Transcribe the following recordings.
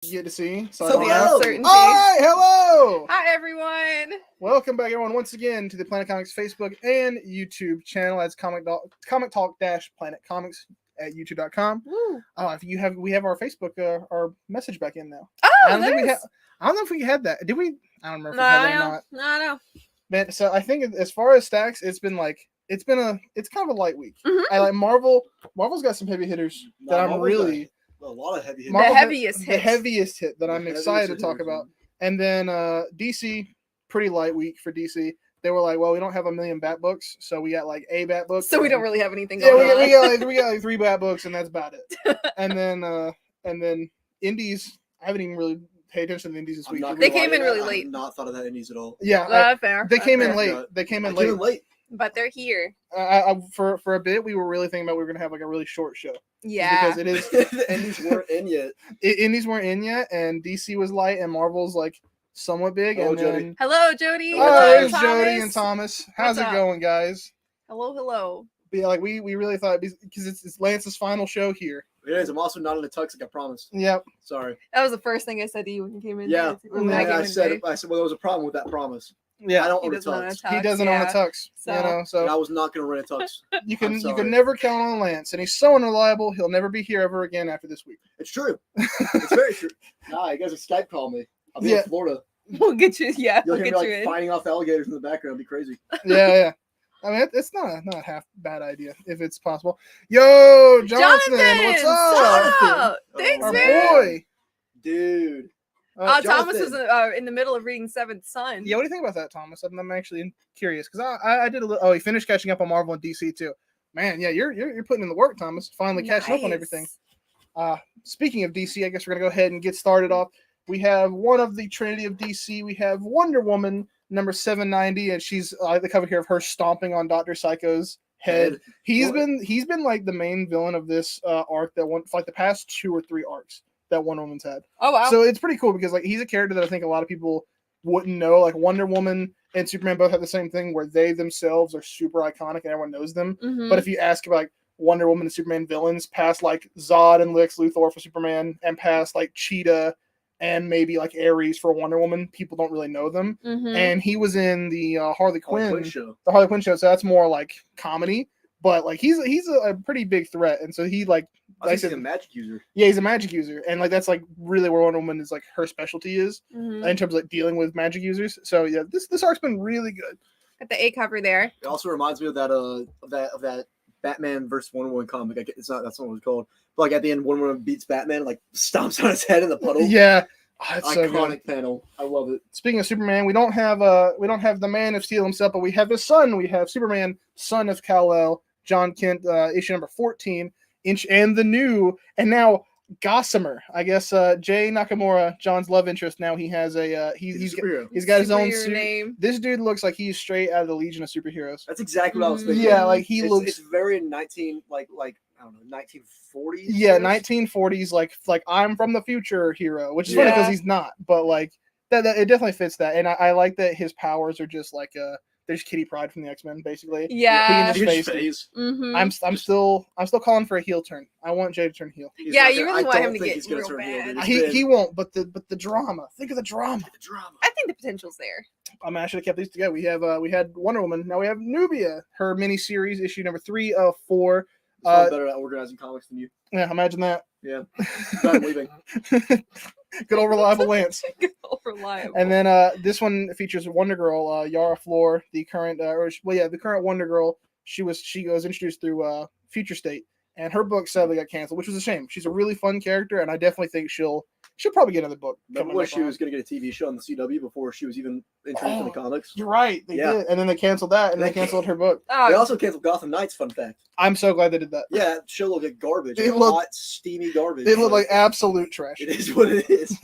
You get to see. So the uncertainty. All right, hello. Hi, everyone. Welcome back, everyone, once again to the Planet Comics Facebook and YouTube channel. That's Comic Talk Planet Comics at YouTube.com. Woo. We have our Facebook our message back in now. Oh, I don't know if we had that. Did we? I don't remember if we had that or not. No. Man, so I think as far as stacks, it's kind of a light week. Mhm. I like Marvel. Marvel's got some heavy hitters that I'm really. A lot of heavy hitters. The heaviest hit that I'm excited to talk about. And then DC, pretty light week for DC. They were like, well, we don't have a million Bat books, so we got like a Bat book. So we don't really have anything going on. We got like 3 Bat books, and that's about it. and then Indies, I haven't even really paid attention to the Indies this week. They came in really late. I've not thought of that Indies at all. Yeah, fair. They came in fair. late. They came in late. But they're here. For a bit, we were really thinking about we were gonna have like a really short show. Yeah, because it is. The Indies weren't in yet. Indies weren't in yet, and DC was light, and Marvel's like somewhat big. Hello, and Jody. then Hello, Jody. there's Thomas. Jody and Thomas. How's What's it up? going, guys? Hello. But yeah, like we really thought because it's Lance's final show here. It is. I'm also not in a tux like I promised. Yep. Sorry. That was the first thing I said to you when you came in. Yeah. When Yeah, I came I in said, today. well, there was a problem with that promise. Yeah. I don't He own a doesn't own a tux. tux. He doesn't own a tux. So- You know, And I so was not going to rent a tux. you I'm can sorry. never count on Lance, and he's so unreliable. He'll never be here ever again after this week. It's true. It's very true. Nah, you guys are Skype call me. I'll be Yeah. in Florida. We'll get you. Yeah, You'll we'll hear get me you like in. fighting off alligators in the background. It'd be crazy. Yeah. I mean, it's not a half bad idea if it's possible. Yo, Jonathan, what's up? Jonathan! Thanks, Our man. boy. Dude. Thomas was Jonathan. in the middle of reading Seventh Son. Yeah, what do you think about that, Thomas? I'm actually curious because I did a little. Oh, he finished catching up on Marvel and DC too. Man, yeah, you're putting in the work, Thomas. Finally catching up on everything. Speaking of DC, I guess we're gonna go ahead and get started off. We have one of the Trinity of DC. We have Wonder Woman number 790, and she's the cover here of her stomping on Dr. Psycho's head. He's been like the main villain of this arc that went for like the past 2 or 3 arcs that Wonder Woman's had. Oh wow. So it's pretty cool because like he's a character that I think a lot of people wouldn't know. Like Wonder Woman and Superman both have the same thing where they themselves are super iconic and everyone knows them. Mhm. But if you ask about like Wonder Woman and Superman villains past like Zod and Lex Luthor for Superman and past like Cheetah and maybe like Ares for Wonder Woman, people don't really know them. Mhm. And he was in the Harley Quinn show. the Harley Quinn show, so that's more like comedy. But like he's a pretty big threat, and so he like I think he's a magic user. yeah, he's a magic user, and like that's like really where Wonder Woman is like her specialty is Mhm. in terms of like dealing with magic users. So yeah, this arc's been really good. Got the A cover there. It also reminds me of that Batman versus Wonder Woman comic. That's not what it was called. But like at the end, Wonder Woman beats Batman, and, like stomps on his head in the puddle. Yeah, it's so Iconic good. panel. I love it. Speaking of Superman, we don't have the Man of Steel himself, but we have his son. We have Superman, son of Kal-El, John Kent, issue number 14, and the new and now Gossamer. I guess Jay Nakamura, John's love interest. Now he has a he's got his own Superhero suit. name. This dude looks like he's straight out of the Legion of Superheroes. That's exactly what I was thinking. Yeah, like he It's looks. very 19 like I don't know 1940s. Yeah, 1940s, like I'm from the future hero, which is funny Yeah. because he's not, but like that it definitely fits that, and I like that his powers are just like there's Kitty Pryde from the X-Men, basically. Yeah. He can just Phase. Mhm. I'm still calling for a heel turn. I want Jay to turn heel. He's Yeah, not you gonna- really I want don't him to think get he's gonna real turn heel, bad. dude. It's He been- won't, but the drama. Think of the drama. the drama. I think the potential's there. I should have kept these together. We had Wonder Woman. Now we have Nubia, her mini series, issue number 3 of 4. He's probably better at organizing comics than you. Yeah, imagine that. Yeah. I'm leaving. Good old reliable Lance. Reliable. And then this one features Wonder Girl, Yara Flor, the current the current Wonder Girl. She was introduced through Future State, and her book sadly got canceled, which was a shame. She's a really fun character, and I definitely think she'll probably get another book. Remember when she was going to get a TV show on the CW before she was even introduced in the comics? You're right, they Yeah. did, and then they canceled that, and they canceled her book. They Oh, also canceled Gotham Knights, fun fact. I'm so glad they did that. Yeah, that show looked like garbage. It Like looked- hot, steamy garbage. It looked like absolute trash. It is what it is.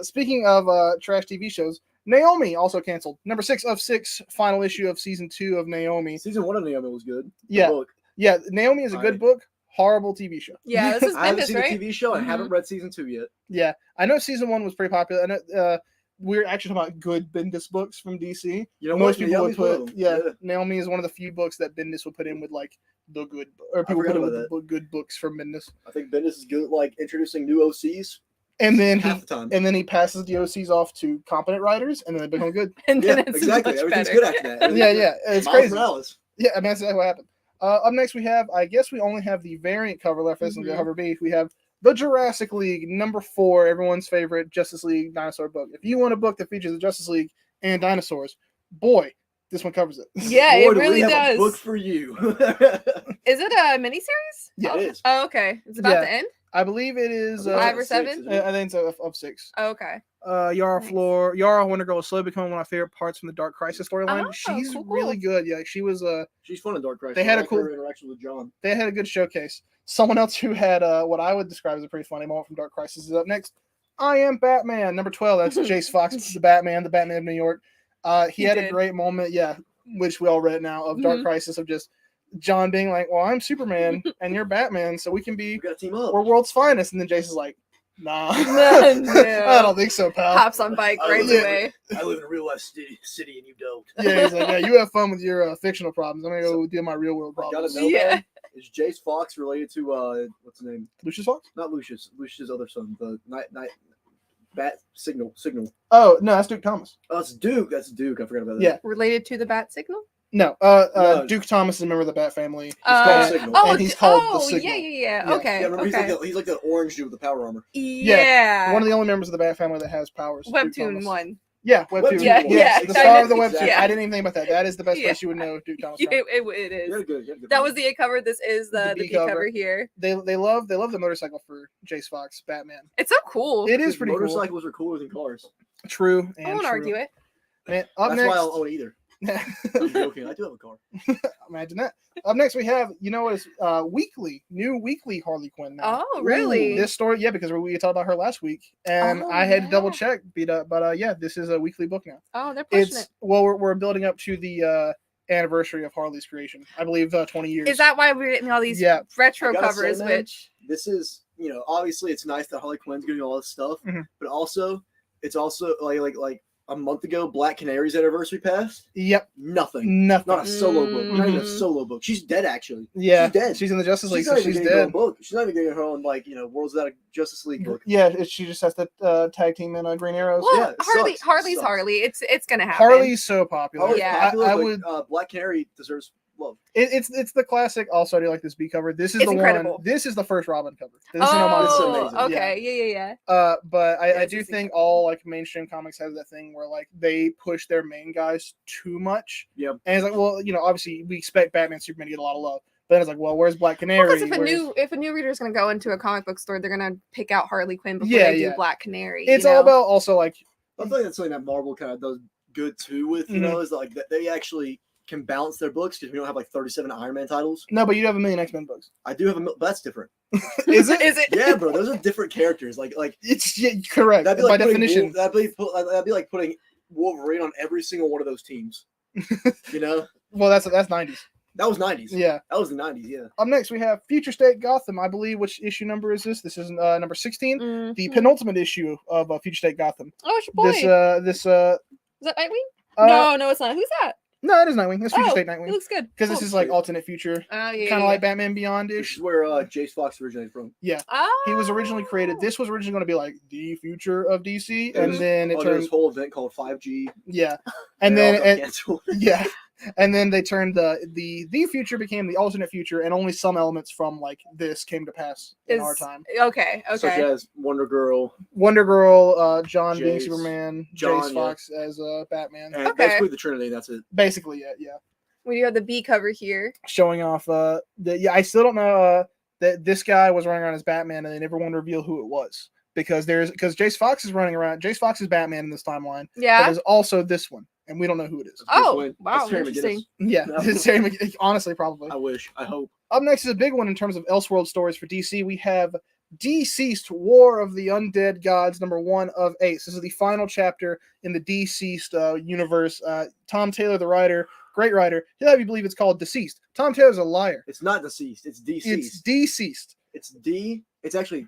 Speaking of trash TV shows, Naomi also canceled. Number 6 of 6, final issue of season 2 of Naomi. Season 1 of Naomi was good. The Yeah. book. Yeah, Naomi is a good book. Horrible TV show. yeah, this is I haven't Bendis, seen right? the TV show. I Mhm. haven't read season 2 yet. Yeah, I know season 1 was pretty popular, and we're actually talking about good Bendis books from DC. You know Most what? people would Naomi's one of put, them. yeah, Naomi is one of the few books that Bendis would put in with like the good, or people put forgot in with about the good books from Bendis. I think Bendis is good at like introducing new OCs. and then half the time. he passes the OCs off to competent writers, and then they become good. And then Yeah, it's exactly. much Everything's better. good after that. Yeah, it's Miles crazy. Morales. Yeah, I mean that's exactly what happened. Up next we have, I guess we only have the variant cover left. This Mhm. cover B. We have the Jurassic League #4, everyone's favorite Justice League dinosaur book. If you want a book that features the Justice League and dinosaurs, boy, this one covers it. Yeah, Boy, it do really we have does. a book for you. Is it a miniseries? Yeah, it is. Oh, okay. It's about Yeah. to end? I believe it is 5 or 6, 7? isn't it? I think it's of 6. Oh, okay. Yara Nice. Yara Wonder Girl is slowly becoming one of my favorite parts from the Dark Crisis storyline. Oh, She's cool. really good. Yeah, she was She's fun in Dark Crisis. They had I a like cool- her interaction with John. they had a good showcase. Someone else who had what I would describe as a pretty funny moment from Dark Crisis is up next. I am Batman, #12. That's Jace Fox, the Batman of New York. He had a did. great moment, which we all read now, of Dark Mhm. Crisis, of just John being like, "Well, I'm Superman and you're Batman, so we can We be got to team up. we're world's finest." And then Jace is like, "Nah, No. I don't think so, pal." Hops on bike, I rides live- away. I live in a real life city and you don't. Yeah, he's like, "Yeah, you have fun with your fictional problems. I'm gonna go deal with my real world I gotta problems." know, Yeah. man. Is Jace Fox related to what's his name? Lucius Fox? Not Lucius. Lucius's other son, the night Bat Signal. Oh no, that's Duke Thomas. Oh, that's Duke. That's Duke. I forgot about that. Yeah. Related to the bat signal? No, No. Duke Thomas is a member of the Bat family. He's called Uh, Signal. Oh, And he's called the oh, Signal. yeah. Yeah. Okay. Yeah, remember okay. he's like the orange dude with the power armor. Yeah. One of the only members of the Bat family that has powers. Duke Webtoon Thomas. 1. Yeah, Webtoon. Yeah, Yes, yeah, the star of the kinda, Webtoon. yeah. I didn't even think about that. That is the best Yeah. place you would know Duke Thomas. It, from. it is. You had a good That one. was the A cover. This is the The B B cover. cover here. They love the motorcycle for Jace Fox, Batman. It's so cool. It is pretty cool. Motorcycles are cooler than cars. True. I And won't true. argue it. Man, up That's next, why I don't own either. I'm joking. I do have a car. Imagine that. Up next, we have what is new weekly Harley Quinn now. Oh, really? This story, yeah, because we talked about her last week, and Oh, I had to double yeah. check, but this is a weekly book now. Oh, they're pushing it. We're building up to the anniversary of Harley's creation. I believe 20 years. Is that why we're getting all these Yeah. retro I gotta covers? say, man, Which This is, obviously it's nice that Harley Quinn's doing all this stuff, Mhm. but also it's also like a month ago, Black Canary's anniversary passed. Yep. Nothing. Nothing. Not a solo book. Not even a Mhm. solo book. She's dead, actually. Yeah. She's dead. She's in the Justice League, She's so not even she's getting her own dead. book. She's not even getting her own Worlds Without a Justice League book. Yeah, she just has to tag team in Green Arrows. well, yeah, it Harley, sucks. It Harley's sucks. Harley. It's gonna happen. Harley's so popular. Harley's Yeah. popular, I but, would. Black Canary deserves love. It's the classic. Also, I do like this B cover. This is It's the incredible. one. This is the first Robin cover. This is an homage It's to Oh, amazing. okay. Yeah. But I it's do just think incredible. all mainstream comics have that thing where they push their main guys too much. Yep. And it's like, well, obviously we expect Batman, Superman to get a lot of love, but then it's like, well, where's Black Canary? Because Where's- if a new reader is gonna go into a comic book store, they're gonna pick out Harley Quinn before Yeah, they do yeah. Black Canary. it's you all know? about also I feel like that's something that Marvel kind of does good too with, Mhm. is that they actually can balance their books because we don't have 37 Iron Man titles. no, but you have a million X-Men books. I do have but that's different. Is it? Is it? Yeah, bro, those are different characters. Like It's correct that'd be by like putting definition. that'd be like putting Wolverine on every single one of those teams. Well, that's 90s. That was 90s. Yeah. That was the 90s. Yeah. Up next, we have Future State Gotham. I believe which issue number is this? This is number 16, the Mhm. penultimate issue of Future State Gotham. Oh, it's your boy. This Is that Nightwing? No, it's not. Who's that? No, it is Nightwing. It's Future Oh, State He Nightwing. looks good. Because this Cool. is like alternate future, Oh, yeah. kind of like Batman Beyond This ish. is where Jace Fox originated from. Oh. He was originally created. This was originally going to be like the future of DC, and Mhm. then it Under turned this whole event called 5G. yeah, and They all then got canceled. yeah, and then they turned the future became the alternate future, and only some elements from this came to pass in our time. Okay. Such as Wonder Girl Wonder Girl, John being Jace, Superman, John, Jace yeah. Fox as Batman. and Okay. basically the Trinity. That's it. Basically, yeah. We do have the B cover here. Showing off I still don't know that this guy was running around as Batman, and they never want to reveal who it was because Jace Fox is running around. Jace Fox is Batman in this timeline. But Yeah. there's also this one, and we don't know who it is. Oh, Win. wow, That's Terry interesting. McGinnis. Yeah, No. it's Terry Mc- honestly, probably. I wish. I hope. Up next is a big one in terms of Elseworld stories for DC. We have Deceased War of the Undead Gods, #1 of 8. This is the final chapter in the Deceased universe. Tom Taylor, the writer, great writer, he'll have you believe it's called Deceased. Tom Taylor's a liar. It's not deceased. It's deceased. It's Deceased. It's actually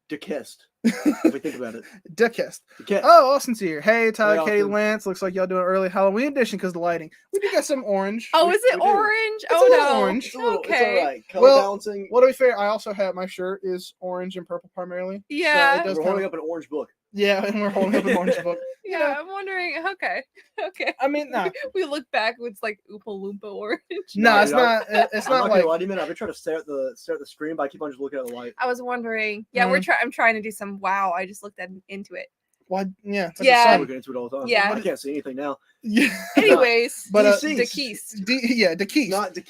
Decast. If we think about it. Decast. Decast. Oh, Austin's here. Hey, Tyler, Hey, Katie, Austin. Lance. Looks like y'all doing early Halloween edition because the lighting. We do got some orange. Oh, We- is it we do. orange? It's a Oh little no. orange. It's a little, It's Okay. all right. Color Well, balancing. Well, to be fair, I also have my shirt is orange and purple primarily. Yeah. So it does We're kind holding of, up an orange book. yeah, and we're holding up an orange book. Yeah, Yeah. I'm wondering. Okay. Okay. I mean, nah, We look back, it's like Oompa Loompa orange. no, No, it's you know, not. It's I'm not not like. gonna lie to you, man. I've been trying to stare at the screen, but I keep on just looking at the light. I was wondering. Yeah, Mm. I'm trying to do some. Wow, I just looked into it. Why? Yeah. It's like Yeah. the I'm sun. looking into it all the time. Yeah. I can't see anything now. Yeah. Anyways, But, Deceased. Deceased. Decast.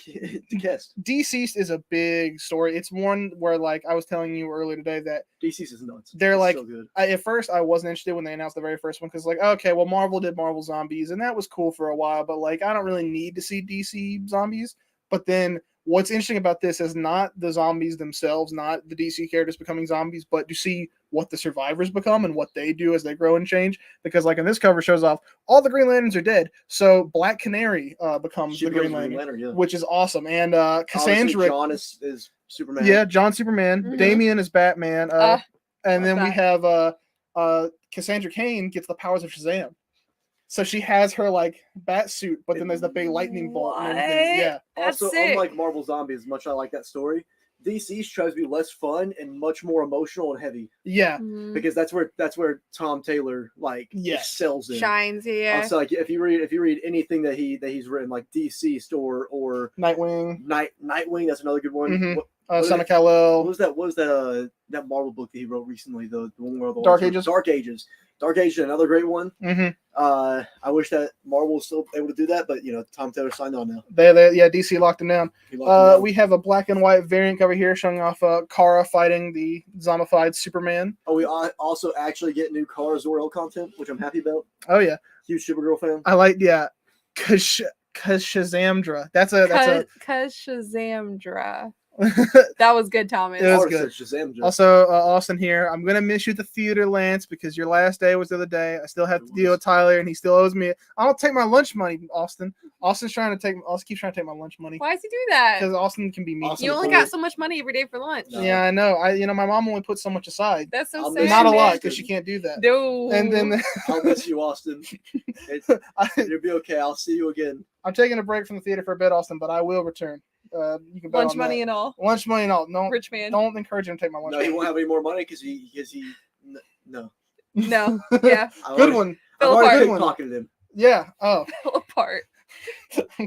Decast. Deceased is a big story. It's one where, like, I was telling you earlier today that Deceased is nuts. They're It's like- so good. at first I wasn't interested when they announced the very first one because, like, okay, well, Marvel did Marvel Zombies, and that was cool for a while, but, like, I don't really need to see DC zombies. But then what's interesting about this is not the zombies themselves, not the DC characters becoming zombies, but to see what the survivors become and what they do as they grow and change. Because, like, in this cover shows off all the Green Lanterns are dead, so Black Canary becomes She the becomes Green Lantern, yeah. which is awesome, and Obviously, Cassandra, John is Superman. yeah, John Superman, Mhm. Damian is Batman, and love then we that. have Cassandra Cain gets the powers of Shazam. So she has her like bat suit, but then there's the big lightning bolt and everything. What? Yeah. That's Also, sick. unlike Marvel Zombies, as much as I like that story, DC tries to be less fun and much more emotional and heavy Yeah. Mhm. because that's where Tom Taylor like Yes. excels in. Shines, yeah. Also, like if you read anything that he's written, like Deceased or Nightwing, Nightwing, that's another good one. Mhm. What Son of is- Kal-El. What was that Marvel book that he wrote recently? The one where the Dark lights were- Ages? Dark Ages. Dark Ages, another great one. Mm-hmm. I wish that Marvel was still able to do that, but Tom Taylor signed on now. Yeah, DC locked him down. He locked him down. We have a black and white variant cover here showing off Kara fighting the zombified Superman. Oh, we also actually get new Kara Zor-El content, which I'm happy about. Oh yeah, Huge Supergirl fan. I like cause Shazamdra. That's a Cause Shazamdra. That was good, Thomas. It was Or good. says Shazam. Also, Austin here. I'm gonna miss you at the theater, Lance, because your last day was the other day. I still have to deal with Tyler, and he still owes me. I'll take my lunch money, Austin. Austin keeps trying to take my lunch money Why does he do that? because Austin can be mean. Austin You only cool. got so much money every day for lunch. No. Yeah, I know. My mom only puts so much aside. That's so I'll sad. miss Not a you, lot Austin. because she can't do that. No. And then I'll miss you, Austin. You'll be okay. I'll see you again. I'm taking a break from the theater for a bit, Austin, but I will return. You can bet lunch on money that. and all. Lunch money and all. No, Rich man. don't encourage him to take my lunch. No, he money. won't have any more money because he no. No. Yeah. Good one. I've Fell already apart. pickpocketed him. Yeah. Oh. Fell apart.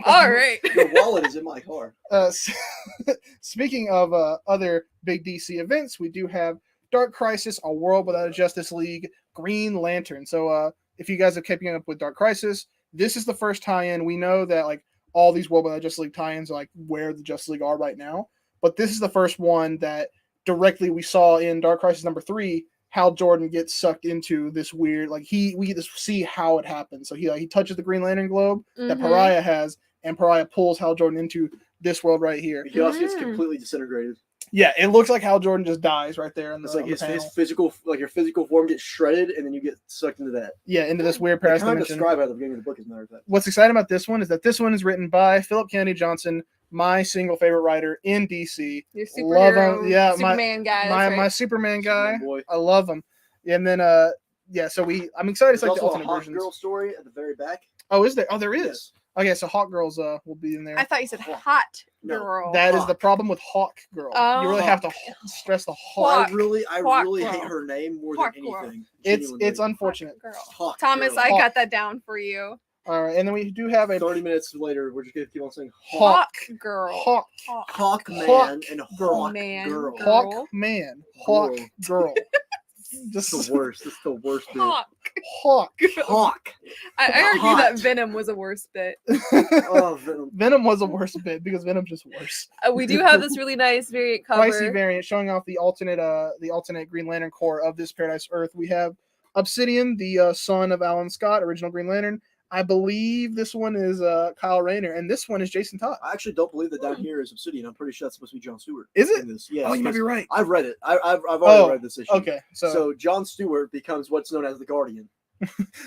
All right. Your wallet is in my car. Speaking of other big DC events, we do have Dark Crisis, A World Without a Justice League, Green Lantern. So if you guys are keeping up with Dark Crisis, this is the first tie-in. We know that like all these World Without Justice League tie-ins are like where the Justice League are right now, but this is the first one that directly we saw in Dark Crisis #3. Hal Jordan gets sucked into this weird we get to see how it happens. So he touches the Green Lantern globe that Mhm. Pariah has, and Pariah pulls Hal Jordan into this world right here. He also gets Mm. completely disintegrated. Yeah, it looks like Hal Jordan just dies right there. It's like his physical, like your physical form gets shredded, and then you get sucked into that. into this weird They Paris kind of dimension. describe it at the beginning of the book, as a matter of fact. What's exciting about this one is that this one is written by Philip Kennedy Johnson, my single favorite writer in DC. Your Love superhero, him. Yeah, Superman guy. my That's my right. Superman guy. Superman boy. I love him. And then so I'm excited. It's There's like the also a alternate hot versions. girl story at the very back. Oh, is there? Oh, there is. Yes. Okay, so Hawk Girls will be in there. I thought you said hot No, girl. That is the Hawk. problem with Hawk Girl. You really have to stress the Hawk. Hawk. I really Hawk hate girl. her name more Hawk than girl. anything. It's Genuinely. unfortunate. Girl. Hawk Thomas, girl. I Hawk. got that down for you. All right, and then we do have a 30 minutes later, we're just gonna keep on saying Hawk. Girl. Hawk. Hawk man Hawk and girl. Hawk Man, girl. girl. Hawk man. Hawk girl. That's Just the worst. That's the worst bit. Hawk. Hawk. Hawk. I argue Hot. that Venom was a worse bit. Oh, Venom. Venom was a worse bit because Venom's just worse. We do have this really nice variant cover. Pricey variant showing off the alternate Green Lantern core of this Paradise Earth. We have Obsidian, the son of Alan Scott, original Green Lantern. I believe this one is Kyle Rayner, and this one is Jason Todd. I actually don't believe that down here is Obsidian. I'm pretty sure that's supposed to be John Stewart. Is it? In this. Yeah. Oh, you might be because right. I've read it. I've already read this issue. Okay, so So John Stewart becomes what's known as the Guardian.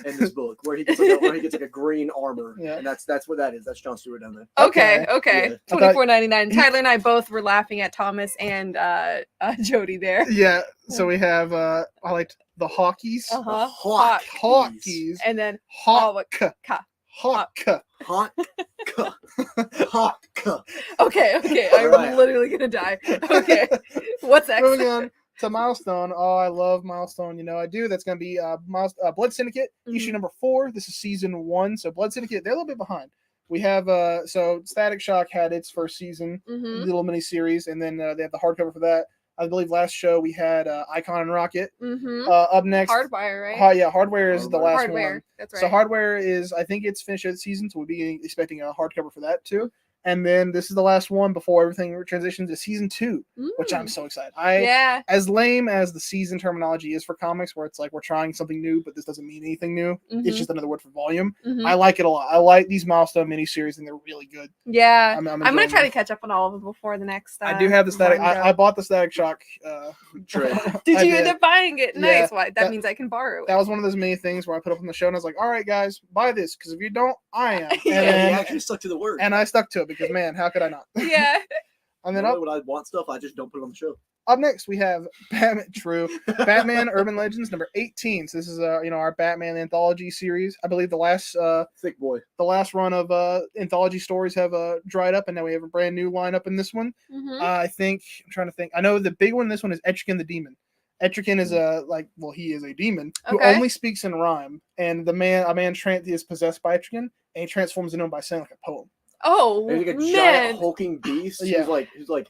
in this book, where he gets like a green armor, Yeah. and that's what that is. That's Jon Stewart down there. Okay. Yeah. $24.99. Tyler and I both were laughing at Thomas and Jody there. Yeah. So we have I liked the Hawkies. Uh-huh. Hawk. Hawkies. And then Hawk. Ka. Hawk. Hawk. Hawk. Okay. All I'm right. literally gonna die. Okay. What's next? Moving on to Milestone. Oh, I love Milestone. You know, I do. That's going to be Blood Syndicate, issue Mhm. number 4. This is season 1. So Blood Syndicate, they're a little bit behind. We have so Static Shock had its first season, Mhm. little mini series, and then they have the hardcover for that. I believe last show we had Icon and Rocket. Mhm. Up next, Hardwire, right? yeah, Hardware is the Hardwire. last Hardware. one. That's right. So Hardware is, I think it's finished its season, so we'll be expecting a hardcover for that too. And then this is the last one before everything transitions to season 2, which I'm so excited. Yeah. As lame as the season terminology is for comics, where it's like we're trying something new, but this doesn't mean anything new. Mhm. It's just another word for volume. Mhm. I like it a lot. I like these Milestone miniseries, and they're really good. Yeah. I'm I'm gonna enjoying try them. to catch up on all of them before the next. I do have the Static. run I go. bought the Static Shock. Trade. Did I you did. end up buying it? Yeah, Nice. Why? That that- means I can borrow it. That was one of those many things where I put up on the show, and I was like, "All right, guys, buy this, because if you don't, I am." And, Yeah, Yeah, he then, actually stuck to the word. and I stuck to it because, man, how could I not? Yeah. And then Normally when I want stuff, I just don't put it on the show. up next we have Batman Urban Legends number 18. So this is our Batman anthology series. I believe the last Thick boy. run of anthology stories have dried up, and now we have a brand new lineup in this one. Mhm. I'm trying to think. I know the big one in this one is Etrigan the Demon. Etrigan is he is a demon who Okay. only speaks in rhyme, and a man is possessed by Etrigan, and he transforms into him by saying like a poem. Oh He's like a man. giant hulking beast. Yeah. He's like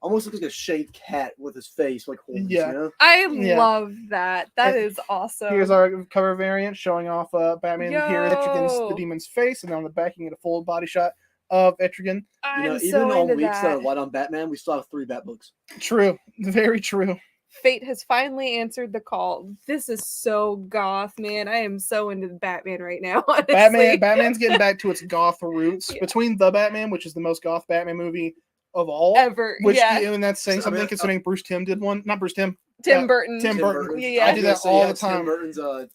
almost looks like a shaved cat with his face like horns. Yeah. You know? I Yeah. love that. That And is awesome. Here's our cover variant showing off Batman here, Etrigan's the Yo. demon's face, and then on the back you get a full body shot of Etrigan. I'm You know, so even on into weeks that that. are light on Batman, we still have 3 Bat books. True, very true. Fate has finally answered the call. This is so goth, man. I am so into the Batman right now. Honestly. Batman's getting back to its goth roots. Yeah. Between The Batman, which is the most goth Batman movie of all, Ever. which Yeah. and that's saying I something mean, considering Bruce Timm did one. Not Bruce Timm. Tim Burton. Tim Burton. Yeah. I do that all the time.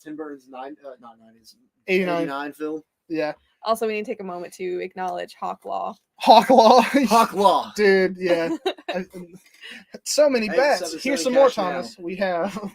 Tim Burton's not 90s. 89. 89 film. Yeah. Also, we need to take a moment to acknowledge Hawklaw. Hawklaw. Hawklaw. Dude, yeah. So many Hey, bats. 7 Here's selling some more, cash now. Thomas. We have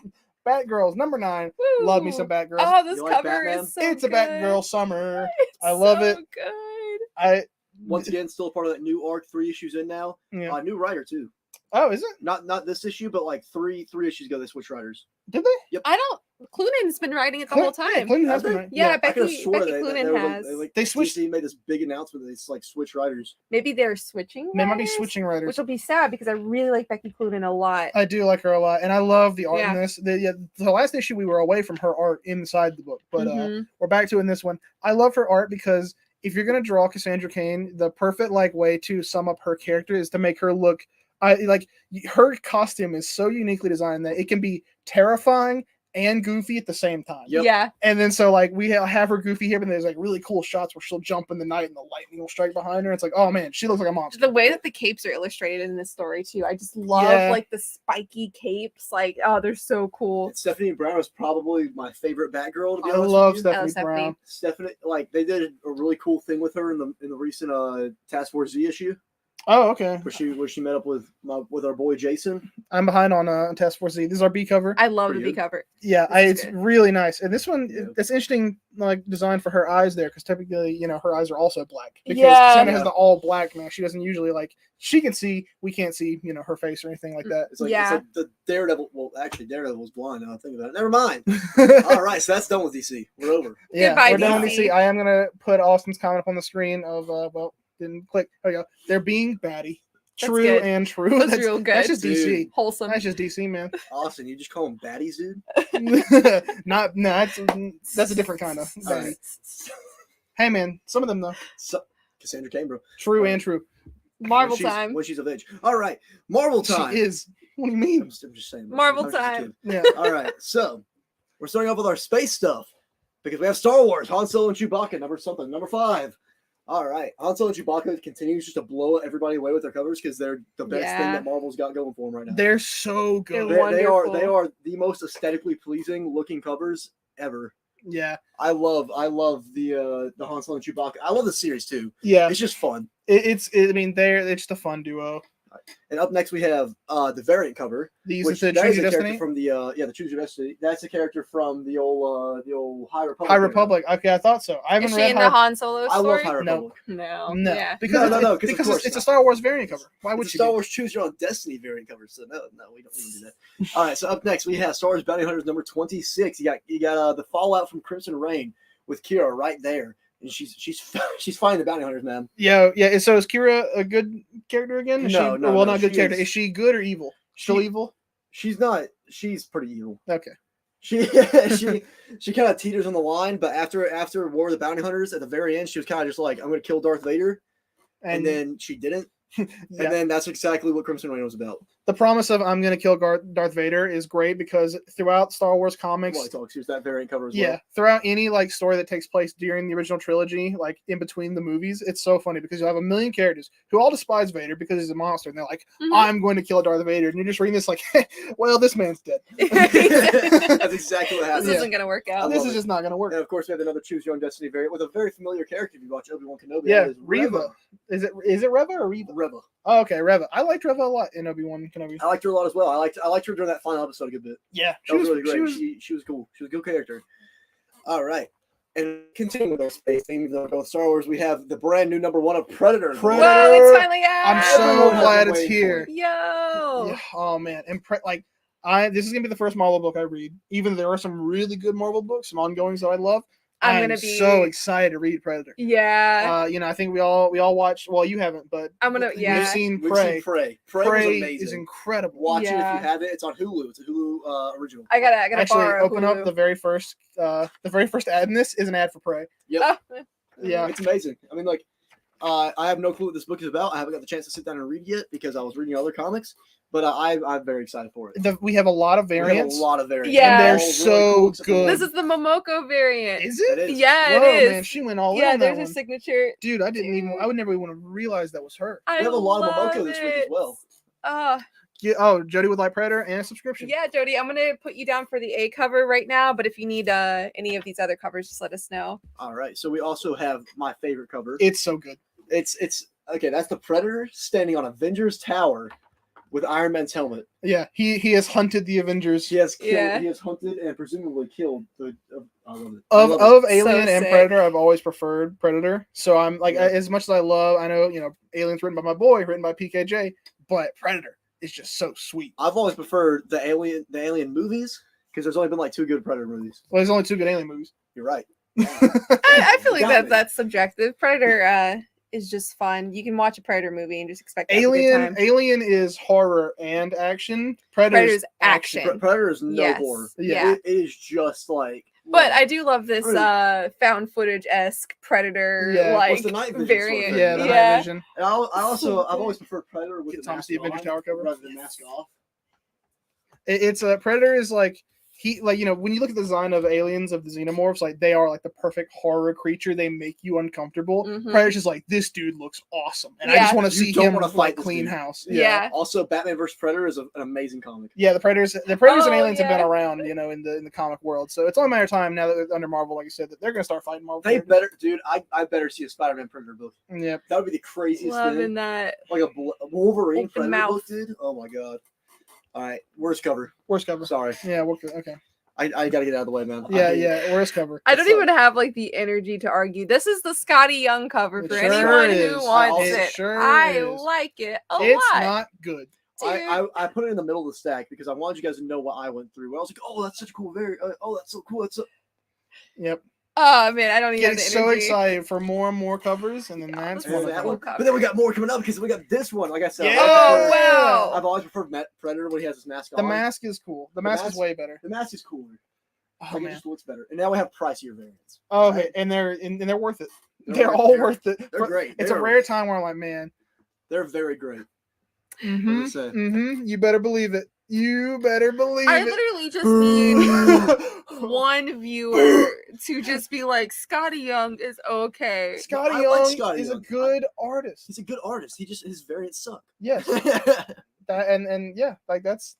Batgirls number 9. Love me some Woo. Batgirls. Oh, this You like cover Batman? is so It's a good. Batgirl summer. It's I love so it. Good. Once again, still part of that new arc, 3 issues in now. Yeah. New writer too. Oh, is it? Not this issue, but like three issues ago they switched writers. Did they? I don't. Clunan's been writing it the whole time. Clinton has Have been they? right. Yeah, I could have Becky sworn Cloonan has. They switched- DC made this big announcement that they like switch writers. Maybe they're switching. They might be writers, switching writers. which will be sad because I really like Becky Cloonan a lot. I do like her a lot, and I love the art in Yeah. this. The last issue we were away from her art inside the book, but Mhm. we're back to it in this one. I love her art because if you're gonna draw Cassandra Cain, the perfect way to sum up her character is to make her look. Her costume is so uniquely designed that it can be terrifying and goofy at the same time. Yep. Yeah. And then we have her goofy here, but there's really cool shots where she'll jump in the night and the lightning will strike behind her. It's like, oh man, she looks like a monster. The way that the capes are illustrated in this story too, I just love Yeah. the spiky capes. They're so cool. And Stephanie Brown is probably my favorite Batgirl. To be I honest love with you. Stephanie Stephanie. Brown. Stephanie, they did a really cool thing with her in the recent Task Force Z issue, Oh, okay. where she met up with our boy Jason. I'm behind on Task Force Z. This is our B cover. I love the Pretty B good. cover. Yeah, This is it's good. really nice. And this one, Yeah. it's interesting, design for her eyes there, because typically, her eyes are also black. Because Yeah. Cassandra has Yeah. the all black mask. She doesn't usually she can see, we can't see, her face or anything like that. It's like Yeah. the Daredevil. Well, actually, Daredevil's blind. Now I think about it. Never mind. All right, so that's done with DC. We're over. Yeah, Goodbye, we're done with DC. DC. I am gonna put Austin's comment up on the screen of didn't click. There we go. They're being batty. That's True good. and true. That's real good. That's just DC. Dude. Wholesome. That's just DC, man. Austin, you just call them baddies, dude. That's a different kind of All batty. right. Hey, man, some of them though. So, Cassandra Cain, bro. True and true. Marvel When she's- time. when she's of age. All right, Marvel time. She is. What do you I'm mean? just saying. bro. Marvel Sometimes she's a time. kid. Yeah. All right, so we're starting off with our space stuff because we have Star Wars, Han Solo and Chewbacca, number 5. All right, Han Solo and Chewbacca continues just to blow everybody away with their covers because they're the best thing Yeah. that Marvel's got going for them right now. They're so good. They're They are wonderful. they are the most aesthetically pleasing looking covers ever. Yeah. I love the Han Solo and Chewbacca. I love the series too. Yeah. It's just fun. It's just a fun duo. And up next we have the variant cover. These Which is the that Choose is Your a character Destiny. from the Choose Your Destiny. That's a character from the old High Republic. High era. Republic. Okay, I thought so. I haven't Is she read in the Han Solo I love story? High No. Republic. No. No, Yeah. because No, it's, because of because course it's a not. Star Wars variant cover. Why would It's a you? Star Wars Choose Your Own Destiny variant cover. So no, we don't do that. All right, so up next we have Star Wars Bounty Hunters number 26. You got the Fallout from Crimson Reign with Kira right there, and she's finding the bounty hunters, man. Yeah. So is Kira a good character again? Is No, she, no, well, no, not good she character. is- Is she good or evil? Still She- evil? She's not. She's pretty evil. Okay. She kind of teeters on the line, but after War of the Bounty Hunters at the very end, she was kind of just like, I'm going to kill Darth Vader, and then she didn't. yeah. And then that's exactly what Crimson Reign was about. The promise of I'm going to kill Darth Vader is great because throughout Star Wars comics, Well, talks. Here's that variant cover as yeah, well. throughout any like story that takes place during the original trilogy, like in between the movies, it's so funny because you have a million characters who all despise Vader because he's a monster, and they're like, Mhm. I'm going to kill Darth Vader, and you're just reading this like, well, this man's dead. That's exactly what happened. This isn't gonna work out. I This love is it. just not going to work. And of course, we have another Choose Your Own Destiny variant with a very familiar character. If you watch Obi-Wan Kenobi, Yeah, that is Reva. Is it Reva or Reva? Reva. Oh, okay, Reva. I liked Reva a lot in Obi-Wan Kenobi. I liked her a lot as well. I liked her during that final episode a good bit. Yeah, That was really great. She was cool. She was a good character. All right. And continuing with our space theme, even though we're going with Star Wars, we have the brand new number 1 of Predator. Predator. Whoa, it's finally out. I'm so Everyone has glad been it's waiting here. for Yo. Yeah, oh man, and this is gonna be the first Marvel book I read. Even though there are some really good Marvel books, some ongoings that I love. I'm I'm gonna be so excited to read Predator. Yeah. I think we all watched. Well, you haven't, but Yeah. we've seen We've Prey. seen Prey. Prey was Prey amazing. is incredible. Watch it if Yeah. you have it. It's on Hulu. It's a Hulu original. I gotta Actually, borrow open up Hulu. the very first ad in this is an ad for Prey. Oh. Yeah, It's amazing. I mean, like, I have no clue what this book is about. I haven't got the chance to sit down and read yet because I was reading other comics. But I'm very excited for it. we have a lot of We have variants. a lot of variants. Yeah. And they're All really so cool, except for good. This is the Momoko variant. Is It it? is. Yeah, Whoa, it is. man, she went all in Yeah, on that there's one. a signature. Dude, I didn't even. Dude. I would never even realize that was her. I We have a lot of love Momoko this week as it. well. Yeah, oh, Jody would like Predator and a subscription. Yeah, Jody, I'm gonna put you down for the A cover right now, but if you need any of these other covers, just let us know. All right. So we also have my favorite cover. It's so good. It's okay. That's the Predator standing on Avengers Tower with Iron Man's helmet. Yeah, he has hunted the Avengers He has killed. Yeah. He has hunted and presumably killed the. I love it. I of love it. Alien So and sick. Predator. I've always preferred Predator. So I'm like, Yeah. as much as I love, I know Alien's written by my boy, written by PKJ, but Predator is just so sweet. I've always preferred the Alien movies because there's only been like 2 good Predator movies. Well, there's only 2 good Alien movies. You're right. I feel like Got me. that's subjective. Predator is just fun. You can watch a Predator movie and just expect to have a good time. Alien is horror and action. Predator's Predator's action. Predator is no Yes. horror. Yeah. It is just like. But I do love this Really? found footage esque Predator Yeah. like What's the night vision variant. sort of Yeah, thing? the Yeah. night vision. And I've So always good. preferred Predator with Get the Thomas mask the Avengers on Tower cover. rather than mask off. It's a Predator is like when you look at the design of aliens of the xenomorphs, like they are like the perfect horror creature. They make you uncomfortable. Mhm. Predator's just like, this dude looks awesome, and I Yeah. just want to You see don't him wanna like fight this clean dude. house. Yeah. Also, Batman vs Predator is an amazing comic. Yeah, the Predators and Oh, aliens have been yeah. around, in the comic world. So it's only a matter of time now that they're under Marvel, like you said, that they're gonna start fighting Marvel. They characters. better, dude. I better see a Spider-Man Predator book. Yep. That would be the craziest Loving thing. that. Like a Wolverine Open Predator mouth. book, dude. Oh my god. All right, worst cover. Worst cover. Sorry, Yeah, we're good. Okay. I gotta get out of the way, man. Yeah, I hate it. yeah, worst cover. I don't So- even have like the energy to argue. This is the Skottie Young cover It for sure anyone is. who wants It it. sure I is. like it a It's lot. not good. I put it in the middle of the stack because I wanted you guys to know what I went through. Where I was like, oh, that's such a cool oh, that's so cool. That's so... Yep. Oh man, I don't even have Get the so energy. excited for more and more covers, and then that's this one is of that them. one. cool But then we got more coming up because we got this one. Like I said, Yeah. Oh wow. I've always preferred Predator when he has his mask The on. mask is cool. The The mask is mask- way better. The mask is cooler. Oh Like, it man. just looks better. And now we have pricier variants. Oh, okay, and they're worth it. They're They're worth- all they're- worth it. They're great. It's a rare time where I'm like, man. They're very great. Mm-hmm, What do you say? mm-hmm. You better believe it. You better believe I it. literally just need one viewer to just be like, Skottie Young is okay. Skottie I Young like Skottie is a Young. good artist. He's a good artist. His variants suck. Yes. And yeah, like that's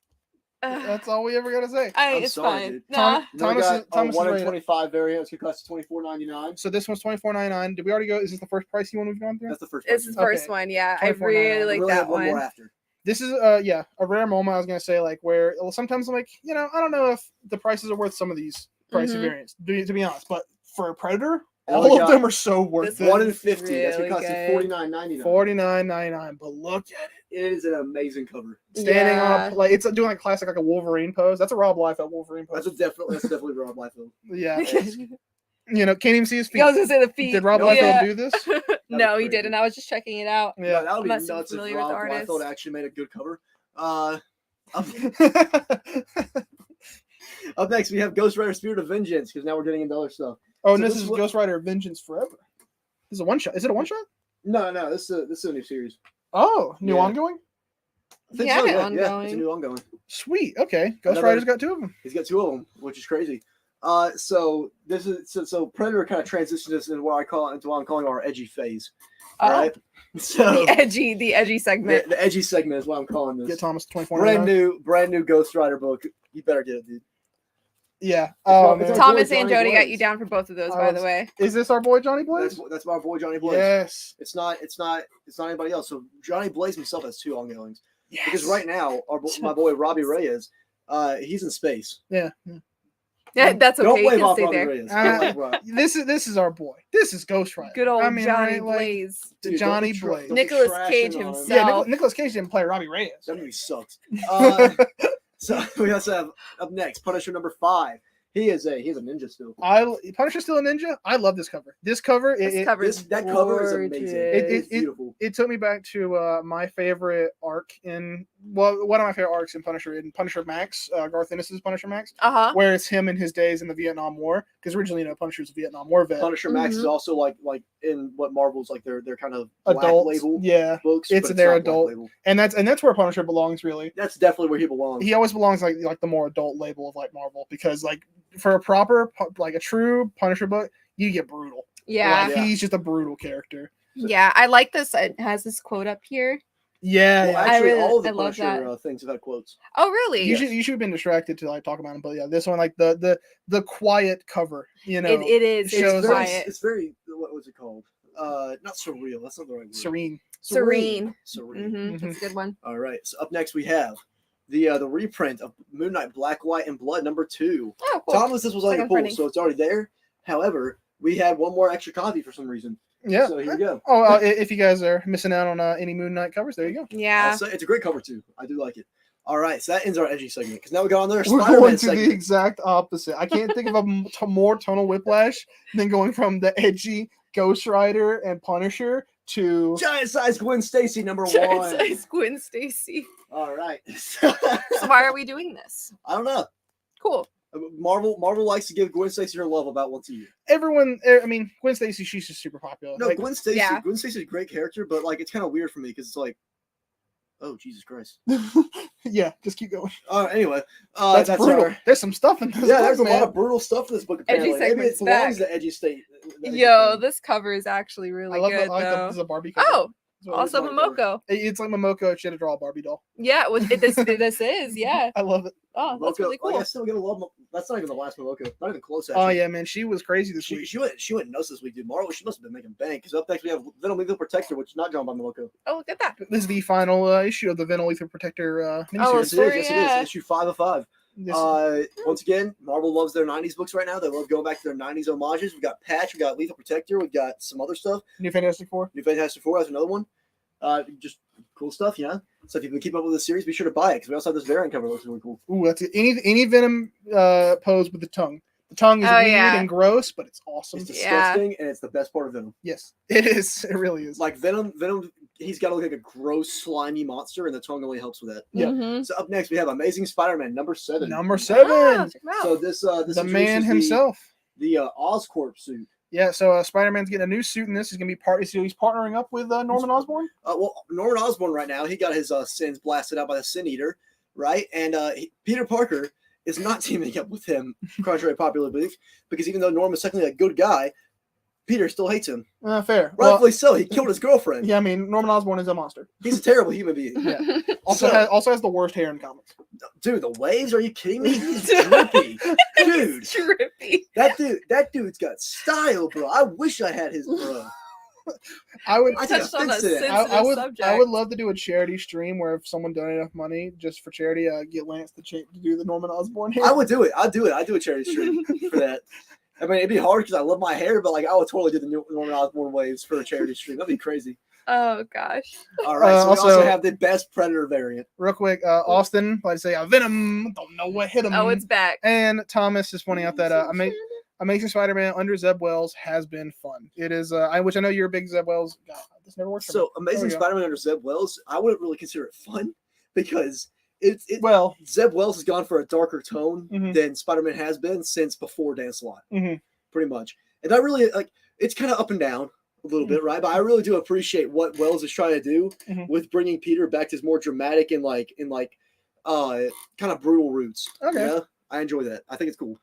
That's all we ever gotta say. I'm It's sorry, fine. dude. Nah. Then we Thomas got is- Thomas is 1 in ready. 25 variant. It's gonna cost $24.99. So this one's $24.99. Did we already go? Is this the first pricey one we've gone through? That's the first. This price. is the first Okay. one, yeah. I $24.99. really We like really that have one more one. after. This is a rare moment. I was gonna say like where sometimes I'm like I don't know if the prices are worth some of these pricey Mhm. variants to be honest, but for a Predator, And all we of got them are so worth this it. 1 in is 50. That's gonna really cost you good. $49.99. $49.99. But look at it, It is an amazing cover. standing Yeah. on a like it's doing like classic like a Wolverine pose. That's a Rob Liefeld Wolverine pose. That's definitely Rob Liefeld. Yeah, can't even see his feet. I was gonna say the feet. Did Rob No, Liefeld yeah. do this? no, he crazy. didn't. I was just checking it out. Yeah, Yeah. that would I'm be not super nuts if familiar with the Rob artist. Liefeld actually made a good cover. Up, up next, we have Ghost Rider Spirit of Vengeance because now we're getting into other stuff. Oh, and So this this is one- Ghost Rider Vengeance Forever. This is a one shot. Is it a one shot? No, this is a new series. Oh, new Yeah. ongoing. I think Yeah, so, yeah, ongoing. it's a new ongoing. Sweet. Okay, Ghost Another- Rider's got two of them. He's got two of them, which is crazy. So this is so Predator kind of transitions us into what I'm calling our edgy phase. All Oh, right. So the edgy segment. the edgy segment is what I'm calling Get this. Thomas Brand $24.99. new Ghost Rider book. You better get it, dude. Yeah. It's Oh not- it's man. not- Thomas boy, and Johnny Jody got Blaze. you down for both of those, I by was- the way. Is this our boy Johnny Blaze? That's my boy Johnny Blaze. Yes. It's not anybody else. So Johnny Blaze himself has two ongoings. Yes. Because right now, my boy Robbie Reyes, he's in space. Yeah. Yeah, that's okay. Don't You wave can off stay Robbie there. Reyes. Uh, Don't wave off. This is our boy. This is Ghost Rider. Good old I mean, Johnny right, like, Blaze. the Dude, Johnny don't be Blaze. don't be Nicolas trashing Cage on him. himself. Yeah, No. Nicolas Cage didn't play Robbie Reyes. That movie sucks. So we also have up next Punisher number 5. He's a ninja still. Punisher still a ninja. I love this cover. This cover, This cover is That cover is amazing. gorgeous. It's beautiful. it took me back to my favorite arc in one of my favorite arcs in Punisher Max, Garth Ennis's Punisher Max, Uh-huh. where it's him in his days in the Vietnam War. Because originally, Punisher's a Vietnam War vet. Punisher Max is Mhm. also like in what Marvel's like their kind of black Adult label yeah, books. It's but their not Black adult. label. and that's where Punisher belongs. Really, That's definitely where he belongs. he always belongs like the more adult label of like Marvel, because like for a proper like a true Punisher book, you get brutal. Yeah. Like, he's just a brutal character. Yeah. I like this. It has this quote up here. Yeah, Well, yeah. actually, really- all of the I love Punisher that. things have had quotes. Oh, really? You should have been distracted to like talk about him, but yeah, this one like the quiet cover, it is. shows It's very- quiet. It's very what was it called? Not surreal. That's not the right word. serene. Serene. Serene. Mm-hmm. That's a good one. All right. So up next we have the reprint of Moon Knight Black, White, and Blood number 2. Oh, cool. Thomas, this was on your Second pull, printing. so it's already there. However, we had one more extra copy for some reason. Yeah. So here we go. Oh, if you guys are missing out on any Moon Knight covers, there you go. Yeah. So it's a great cover too. I do like it. All right, so that ends our edgy segment because now we got on there We're Spider-Man going to segment. the exact opposite. I can't think of more tonal whiplash than going from the edgy Ghost Rider and Punisher to Giant size Gwen Stacy number Giant 1. size Gwen Stacy. All right. So why are we doing this? I don't know. Cool. Marvel likes to give Gwen Stacy her love about once a year. everyone. I mean, Gwen Stacy, she's just super popular. No, Like, Gwen Stacy. Yeah. Gwen Stacy's a great character, but like it's kind of weird for me because it's like, oh Jesus Christ. yeah, just keep going. Anyway, That's brutal. our- There's some stuff in this. yeah, book, there's a man. lot of brutal stuff in this book. Edgy Apparently, maybe segment's it belongs back. to edgy state. the edgy Yo, thing. this cover is actually really I love good, that. I like that though. this is a Barbie cover. Oh, That's what I also like. Momoko. It's like Momoko. She had to draw a Barbie doll. Yeah, this is, yeah. I love it. Oh, that's Momoko- really cool. Like, I still get a love. That's not even the last Momoko. Not even close. Actually. Oh yeah, man, she was crazy this She, week. she went nuts this week, dude. Marvel, she must have been making bank. Because up next we have Venom Lethal Protector, which is not drawn by Momoko. Oh, look at that. This is the final issue of the Venom Lethal Protector Oh, miniseries. Yes, it story, is. Yes, yeah. it is. Issue 5 of 5. This- Once again, Marvel loves their 90s books right now. They love going back to their 90s homages. We got Patch, we got Lethal Protector, we got some other stuff. New Fantastic Four. New Fantastic Four has another one. Just cool stuff, you know? So if you can keep up with the series, be sure to buy it because we also have this variant cover that looks really cool. Ooh, that's it. Any Venom pose with the tongue. The tongue is Oh, weird yeah. and gross, but it's awesome. It's Yeah. disgusting and it's the best part of Venom. Yes, it is. It really is. Like Venom, he's got to look like a gross, slimy monster, and the tongue only helps with that. Yeah. Mhm. So up next, we have Amazing Spider-Man number 7. Number 7. Ah, check 'em out. So this the man introduces himself. the Oscorp suit. Yeah, so Spider-Man's getting a new suit in this. He's gonna be he's partnering up with Norman Osborn. Well, Norman Osborn right now, he got his sins blasted out by the Sin Eater, right? And Peter Parker is not teaming up with him, contrary to popular belief, because even though Norman's technically a good guy, Peter still hates him. Fair. Rightfully so. He killed his girlfriend. Yeah, I mean, Norman Osborn is a monster. He's a terrible human being. Yeah. Also has the worst hair in comics. Dude, the waves? Are you kidding me? He's drippy. Dude. Drippy. That dude's got style, bro. I wish I had his bro. I would I touched on a sensitive. sensitive subject. I would love to do a charity stream where if someone donated enough money just for charity, get Lance to do the Norman Osborn hair. I would do it. I'd do it. I'd do a charity stream for that. I mean, it'd be hard because I love my hair, but like I would totally do the Norman Osborn waves for a charity stream. That'd be crazy. Oh gosh. All right. So we also also have the best Predator variant. Real quick, Austin, like say Venom. Don't know what hit him. Oh, it's back. And Thomas is pointing out that Amazing Spider-Man under Zeb Wells has been fun. It is, which I know you're a big Zeb Wells. God, this never works. So Amazing Spider-Man under Zeb Wells, I wouldn't really consider it fun because Zeb Wells has gone for a darker tone than Spider-Man has been since before Dan Slott, pretty much. And I really like it's kind of up and down a little bit, right? But I really do appreciate what Wells is trying to do with bringing Peter back to his more dramatic and kind of brutal roots. Okay, you know? I enjoy that. I think it's cool.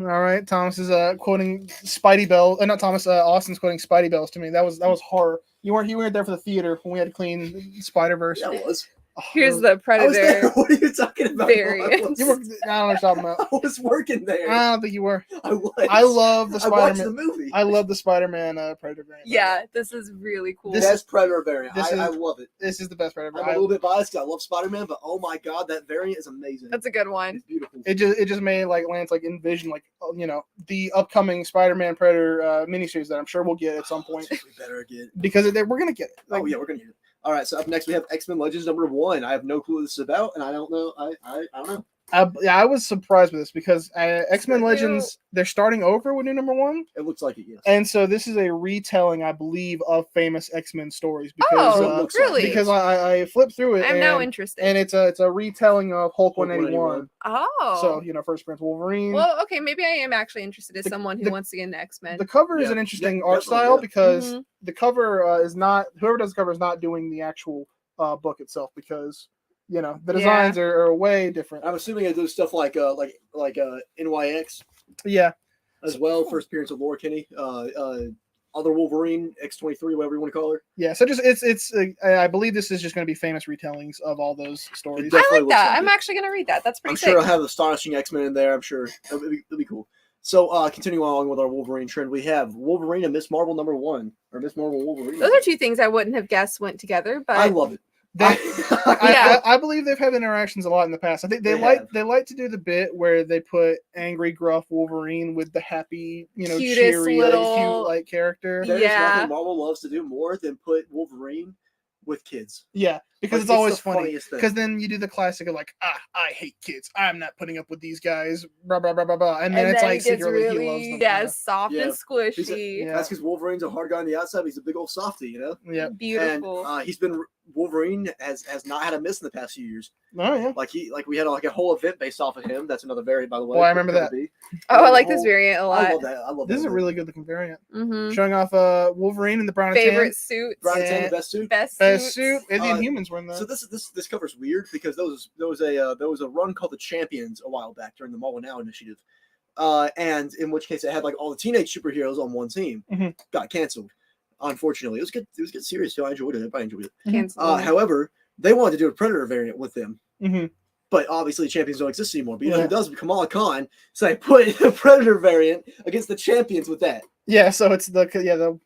All right, Thomas is quoting Spidey Bells. Not Thomas. Austin's quoting Spidey Bells to me. That was horror. You weren't there for the theater when we had to clean Spider-Verse. That was. Here's the Predator. What are you talking about? Variant. I don't know what you're talking about. I was working there. I don't think you were. I was. I love the Spider-Man. I watched the movie. I love the Spider-Man Predator variant. Yeah, this is really cool. Best Predator variant. I love it. This is the best Predator I'm variant. a little bit biased because I love Spider-Man, but oh my god, that variant is amazing. That's a good one. It's beautiful. It just made like Lance like envision like the upcoming Spider-Man Predator miniseries that I'm sure we'll get at some point. We better get because we're gonna get it. Like, oh yeah, we're gonna get it. All right, so up next we have X-Men Legends #1. I have no clue what this is about, and I don't know. I don't know. I was surprised with this because X-Men Legends, they're starting over with new #1. It looks like it, yes. And so this is a retelling, I believe, of famous X-Men stories. Because, really? Because I flipped through it. I'm now interested. And it's a retelling of Hulk 181. Oh. So, first appearance Wolverine. Well, okay, maybe I am actually interested as someone who wants to get into X-Men. The cover is an interesting art style because the cover is not, whoever does the cover is not doing the actual book itself because... the designs are way different. I'm assuming it does stuff like NYX. Yeah. As well, first appearance of Laura Kinney, other Wolverine, X-23, whatever you want to call her. Yeah, so just it's I believe this is just going to be famous retellings of all those stories. I like that. I'm actually going to read that. That's pretty sick. I'm sure I'll have Astonishing X-Men in there. I'm sure it'll be cool. So, continuing along with our Wolverine trend, we have Wolverine and Miss Marvel #1, or Miss Marvel Wolverine. Those are two things I wouldn't have guessed went together, but I love it. I believe they've had interactions a lot in the past. I think they like to do the bit where they put angry, gruff Wolverine with the happy, cheery, cute like character. There's nothing Marvel loves to do more than put Wolverine with kids. Yeah, because it's always funny. Because then you do the classic of like, I hate kids. I'm not putting up with these guys. Blah blah blah blah blah. And then it's like secretly he loves them. Yeah, soft and squishy. That's because Wolverine's a hard guy on the outside. But he's a big old softy, Yeah, beautiful. And he's been Wolverine has not had a miss in the past few years. Oh yeah, we had a whole event based off of him. That's another variant, by the way. Oh, I remember that. I like this variant a lot. I love that. I love this that. is a really good looking variant. Mm-hmm. Showing off Wolverine in the brown and favorite suit. Brown and tan, the best suit. Best suit. And the Inhumans were in that. So this cover's weird because there was a run called the Champions a while back during the Marvel Now initiative, and in which case it had like all the teenage superheroes on one team. Got canceled, unfortunately. It was good. It was good series too. I enjoyed it. Everybody enjoyed it. Canceled. However, they wanted to do a Predator variant with them. But obviously, champions don't exist anymore. But you know who does? Kamala Khan. So I put the Predator variant against the champions with that. Yeah, so it's no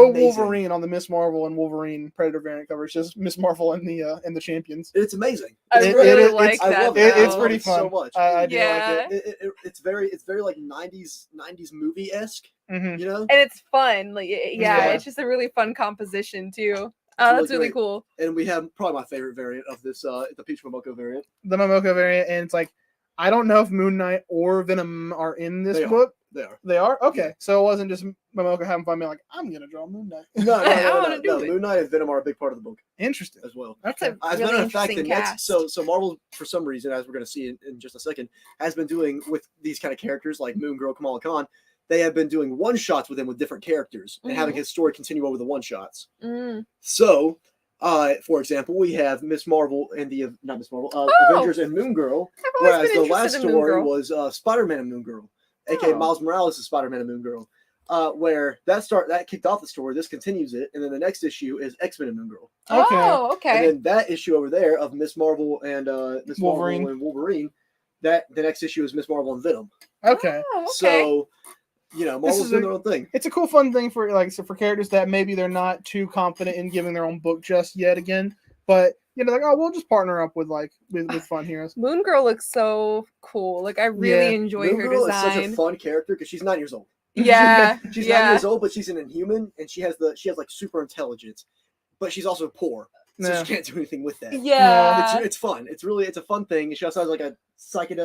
Wolverine on the Miss Marvel and Wolverine Predator variant cover. It's just Miss Marvel and the champions. It's amazing. I really like that. I love it. It's pretty fun so much. I do like it. It's very like 90s movie esque. And it's fun. Like it's just a really fun composition too. That's really cool. And we have probably my favorite variant of this, the Peach Momoko variant. The Momoko variant, and it's like, I don't know if Moon Knight or Venom are in this book. They are? Okay. Yeah. So it wasn't just Momoko having fun being like, I'm going to draw Moon Knight. No. Moon Knight and Venom are a big part of the book. Interesting. As well. That's a really interesting cast. So Marvel, for some reason, as we're going to see in just a second, has been doing with these kind of characters like Moon Girl, Kamala Khan, they have been doing one-shots with him with different characters and having his story continue over the one-shots. So, for example, we have Miss Marvel and Avengers and Moon Girl, whereas the last story was Spider-Man and Moon Girl, aka Miles Morales is Spider-Man and Moon Girl. where that kicked off the story. This continues it, and then the next issue is X-Men and Moon Girl. Okay. Oh, okay. And then that issue over there of Miss Marvel and Miss Wolverine. Marvel and Wolverine. That the next issue is Miss Marvel and Venom. Okay. Oh, okay. So, Marvel's doing their own thing. It's a cool, fun thing for for characters that maybe they're not too confident in giving their own book just yet again, but we'll just partner up with with fun heroes. Moon Girl looks so cool. Like I really enjoy Moon her Girl design. is such a fun character because she's 9 years old. Yeah, She's 9 years old, but she's an Inhuman, and she has like super intelligence, but she's also poor, so Yeah. she can't do anything with that. Yeah. It's fun. It's a fun thing. She also has like a psychic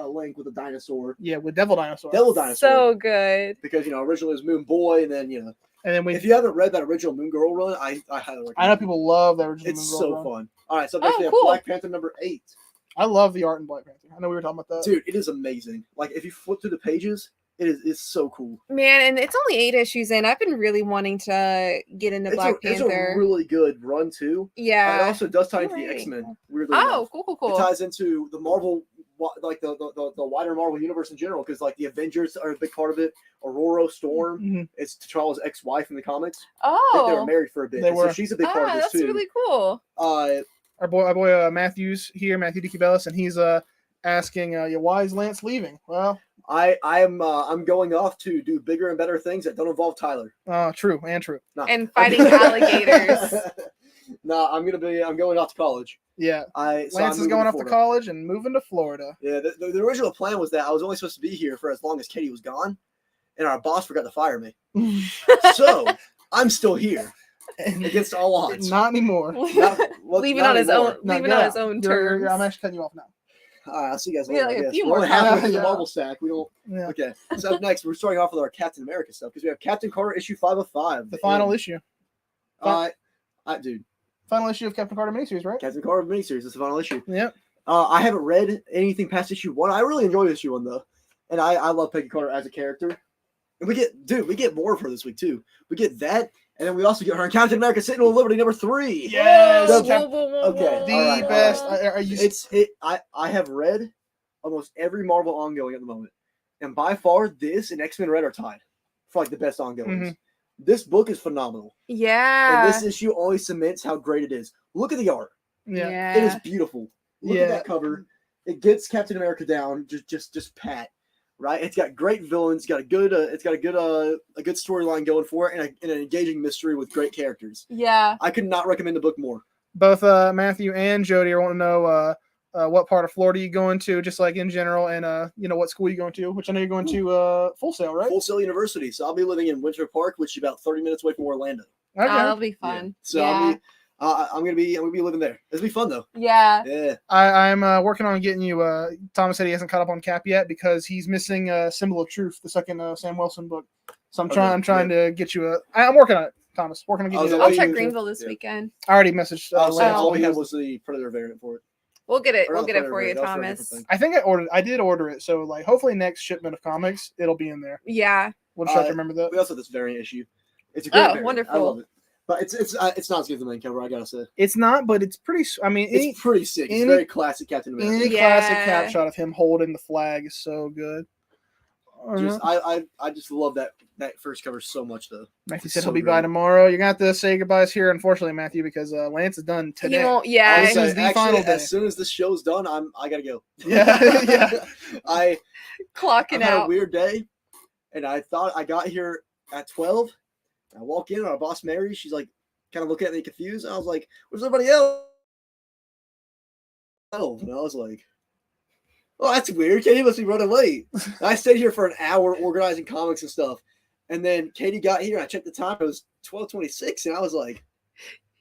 link with a dinosaur. Yeah, with Devil Dinosaur. Devil Dinosaur. So good. Because originally it was Moon Boy, and then And then if you haven't read that original Moon Girl run, I highly recommend. I know people love that original. It's Moon Girl so run. fun. All right, so next we have cool. Black Panther number 8. I love the art in Black Panther. I know we were talking about that. Dude, it is amazing. Like if you flip through the pages, it's so cool. Man, and it's only 8 issues in. I've been really wanting to get into Black It's Panther. a really good run too. Yeah. And it also does tie into the Right. X-Men. Weirdly Oh, enough. cool. It ties into the Marvel, like the wider Marvel universe in general, because like the Avengers are a big part of it. Aurora Storm, Mhm. it's T'Challa's ex-wife in the comics. I think they were Oh. married for a bit. They and so were. she's a big part of this That's too. really cool. Our boy Matthew's here, Matthew DiCabellis, and he's asking, why is Lance leaving? Well, I'm going off to do bigger and better things that don't involve Tyler. true. No. And fighting alligators. No, I'm going off to college. Yeah, So Lance I'm is moving going off to Florida. college and moving to Florida. Yeah, the original plan was that I was only supposed to be here for as long as Katie was gone, and our boss forgot to fire me. So I'm still here against all odds. Not anymore. Leaving on his own. No, Leaving get on out. his own You're- terms. I'm actually cutting you off now. All right, I'll see you guys We later. got, like, I a guess. few We're more only halfway through comments. the Marvel stack. We don't. Yeah. Okay, so up next we're starting off with our Captain America stuff because we have Captain Carter issue 505. The final issue. Dude, Final issue of Captain Carter miniseries, right? Captain Carter miniseries is the final issue. Yep. I haven't read anything past issue 1. I really enjoyed issue 1 though, and I love Peggy Carter as a character. And we get more of her this week too. We get that, and then we also get her in Captain America: Sentinel of Liberty number 3. Yes. The- The All right, best. all right. Are you? I have read almost every Marvel ongoing at the moment, and by far this and X-Men Red are tied for like the best ongoings. Mhm. This book is phenomenal, Yeah. and this issue only cements how great it is. Look at the art; Yeah. it is beautiful. Look Yeah. at that cover; it gets Captain America down, just pat. Right? It's got great villains. It's got a good storyline going for it, and an engaging mystery with great characters. Yeah. I could not recommend the book more. Both Matthew and Jody are wanting to know what part of Florida you going to, just like in general, and what school you going to, which I know you're going to Full Sail, right? Full Sail University. So I'll be living in Winter Park, which is about 30 minutes away from Orlando. Okay. That'll be fun. So Yeah. I'm gonna be living there. It'll be fun though. Yeah. Yeah. I'm working on getting you. Thomas said he hasn't caught up on Cap yet because he's missing Symbol of Truth, the second Sam Wilson book. So I'm trying to get you I'm working on it, Thomas. Working on getting you. Oh, that. I'll you check use it? Greenville this Yeah. weekend. I already messaged. So Lance all when we he had was- was the Predator variant for it. We'll get it. Or We'll not get it Predator for you, variant, that was for a Thomas. different thing. I think I did order it. So like, hopefully next shipment of comics, it'll be in there. Yeah. We'll just have to remember that. We also have this variant issue. It's a great variant. I wonderful. love it. But it's not as good as the main cover, I gotta say. It's not, but it's pretty. I mean, It's pretty sick. It's any- very classic Captain America. any Yeah. classic Cap shot of him holding the flag is so good. I just love that first cover so much though. Matthew It's said so he'll be great. by tomorrow. You're gonna have to say goodbyes here, unfortunately, Matthew, because Lance is done He today. won't. Yeah. This is the final day. As soon as this show's done, I gotta go. Yeah, yeah. I've Clocking had a out. weird day, and I thought I got here at 12. I walk in, and our boss Mary, she's like, kind of looking at me confused. And I was like, "Where's everybody else?" Oh, and I was like, "Oh, that's weird. Katie must be running late." And I stayed here for an hour organizing comics and stuff, and then Katie got here. And I checked the time; it was 12:26, and I was like,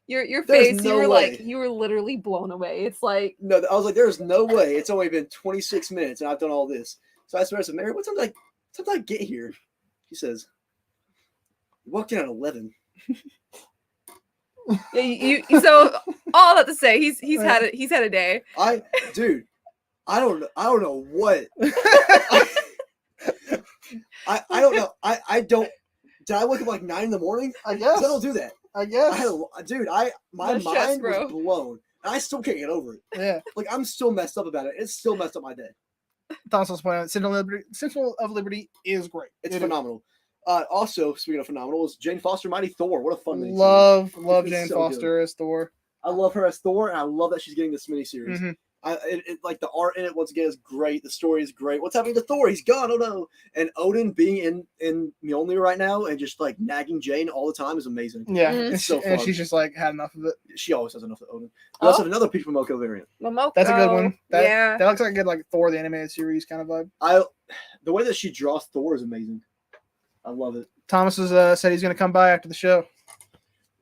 Your There's face. no You were way. like you were literally blown away. It's like "No." I was like, "There's no way. It's only been 26 minutes, and I've done all this." So I said, "Mary, what time did I get here?" She says, "You walked in at 11." yeah, you so all that to say he's had a day. I don't know what. I don't know. I don't. Did I wake up like 9 in the morning? I guess. 'Cause I don't do that. I guess. My No stress, mind bro. was blown. And I still can't get over it. Yeah. Like I'm still messed up about it. It's still messed up my day. Thomas also pointed out Sentinel of Liberty is great. It's It is. phenomenal. Also, speaking of phenomenal, is Jane Foster, Mighty Thor. What a fun miniseries. Love It's Jane so Foster as Thor. I love her as Thor, and I love that she's getting this miniseries. Mm-hmm. Like the art in it once again is great. The story is great. What's happening to Thor? He's gone. Oh no! And Odin being in Mjolnir right now and just like nagging Jane all the time is amazing. Yeah, Mhm. It's so and fun. she's just like had enough of it. She always has enough of Odin. We also have another Peach Momoko variant. Momoko. That's a good one. Yeah. That looks like a good like Thor the animated series kind of vibe. The way that she draws Thor is amazing. I love it. Thomas has said he's going to come by after the show.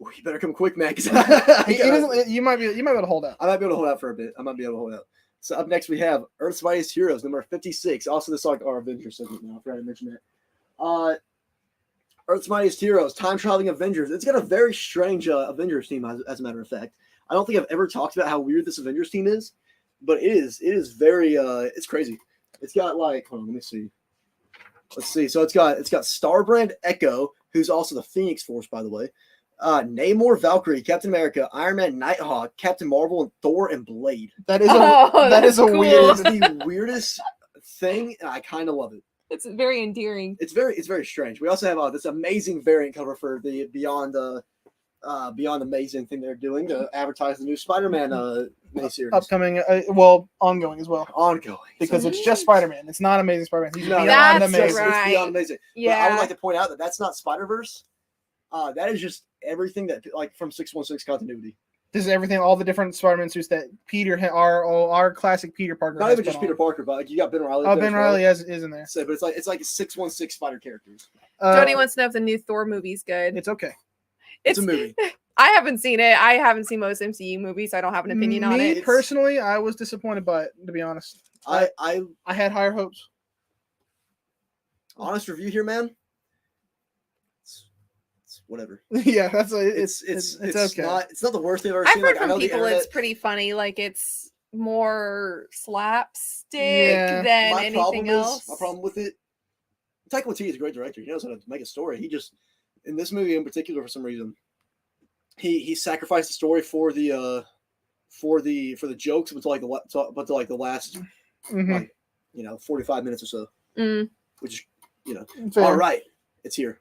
Ooh, you better come quick, man. 'Cause He doesn't. You might be able to hold out. I might be able to hold out for a bit. So up next we have Earth's Mightiest Heroes, number 56. Also, this is like our Avengers segment now. I forgot to mention that. Earth's Mightiest Heroes, time traveling Avengers. It's got a very strange Avengers team, as a matter of fact. I don't think I've ever talked about how weird this Avengers team is, but it is very it's crazy. It's got like, hold on, let me see. Let's see. So it's got Starbrand, Echo, who's also the Phoenix Force, by the way. Namor, Valkyrie, Captain America, Iron Man, Nighthawk, Captain Marvel, and Thor and Blade. That is a That's a cool. weird. It's the weirdest thing, and I kind of love it. It's very endearing. It's very strange. We also have this amazing variant cover for the Beyond Amazing thing they're doing to advertise the new Spider-Man miniseries. Upcoming, ongoing as well. Ongoing. Because So- it's just Spider-Man. It's not Amazing Spider-Man. He's No, beyond That's amazing. It's Beyond Amazing. But I Yeah. would like to point out that that's not Spider-Verse. That is just everything that like from 616 continuity. This is everything, all the different Spider-Man suits that Peter, our classic Peter Parker. Not has even just put Peter on. Parker, but like you got Ben Riley. Oh, there Ben as well. Riley is in there. So, but it's like 616 Spider characters. Jody wants to know if the new Thor movie's good. It's okay. It's a movie. I haven't seen it. I haven't seen most MCU movies, so I don't have an opinion on Me it. personally, I was disappointed by it. To be honest, I I had higher hopes. honest review here, man. It's whatever. Yeah, that's It's okay. It's not the worst thing I've ever I've seen. heard Like, I from know the people internet- it's pretty funny. Like it's more slapstick Yeah. than my problem anything else. my problem with it. Taika Waititi is a great director. He knows how to make a story. He just in this movie in particular for some reason he sacrificed the story for the jokes until like the last Mhm. like 45 minutes or so, Mm. which Fair. all right, it's here.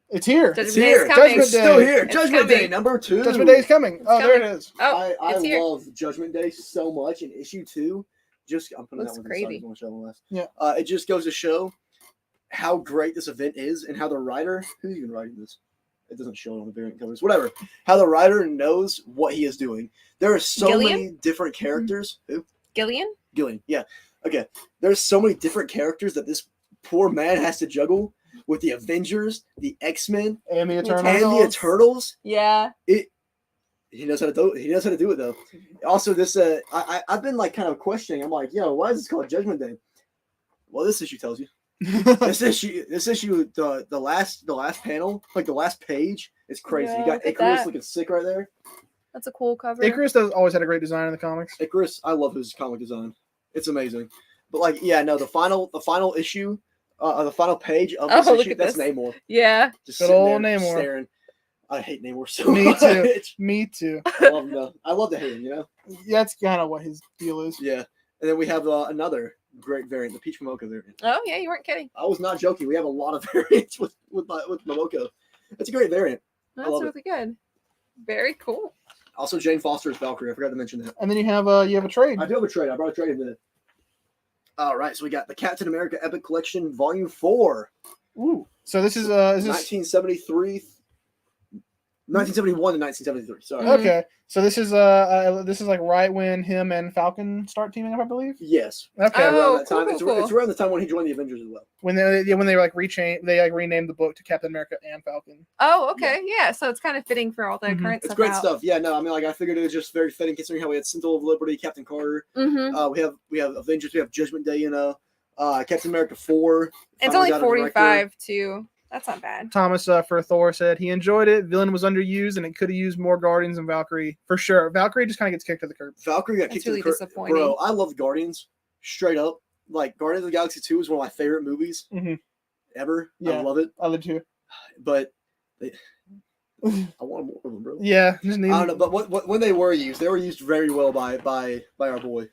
It's here. Judgment It's Day here. is coming. Judgment It's still Day. here. It's Judgment Day coming. number 2. Judgment Day is coming. It's Oh, there it coming. is. Oh, I it's here. love Judgment Day so much in issue 2. Just I'm putting Looks that one crazy. aside, I wanna show them last. Yeah. It just goes to show how great this event is and how the writer, who's even writing this? It doesn't show it on the variant covers. Whatever. How the writer knows what he is doing. There are so Gillian? many different characters. Who? Gillian? Gillian. Yeah. Okay. There's so many different characters that this poor man has to juggle with the Avengers, the X-Men, And the Eternals. and the Eternals. Yeah. He knows how to do it. He knows how to do it though. Also, this I've been like kind of questioning. I'm like, why is this called Judgment Day? Well, this issue tells you. This issue, the last panel, like the last page, is crazy. Yeah, You got look at Icarus that. looking sick right there. That's a cool cover. Icarus does always had a great design in the comics. Icarus, I love his comic design. It's amazing. But like, the final issue, the final page of this Oh, look issue, at that's this. Namor. Yeah. Just Good sitting old there Namor. staring. I hate Namor so Me much. too. Me too. I love him though. I love to hate him. That's kind of what his deal is. Yeah. And then we have another great variant, the Peach Momoko variant. Oh yeah, you weren't kidding. I was not joking. We have a lot of variants with Momoko. It's a great variant. That's love it. really good. Very cool. Also, Jane Foster is Valkyrie. I forgot to mention that. And then you have a trade. I do have a trade. I brought a trade in a minute. All right, so we got the Captain America Epic Collection Volume 4. Ooh. So this is this 1973, 1971 to 1973. Sorry. Mhm. okay. So this is like right when him and Falcon start teaming up, I believe. Yes. Okay. Oh, Around that time. cool, It's, cool. it's around the time when he joined the Avengers as well. When they like renamed the book to Captain America and Falcon. Oh, okay. Yeah. So it's kind of fitting for all the Mhm. current It's stuff. great stuff. Yeah, no, I mean, like, I figured it was just very fitting considering how we had Sentinel of Liberty, Captain Carter. Mm-hmm. We have Avengers, we have Judgment Day, Captain America 4. It's finally only got a director. 45 too. That's not bad. Thomas for Thor said he enjoyed it. Villain was underused and it could have used more Guardians than Valkyrie for sure. Valkyrie just kind of gets kicked to the curb. Valkyrie got That's kicked to really the curb. disappointing. Bro, I love Guardians. Straight up. Like, Guardians of the Galaxy 2 is one of my favorite movies Mhm. ever. Yeah. I love it. Other two. But I want more of them, bro. Yeah. Just need, I don't know, but when they were used very well by our boy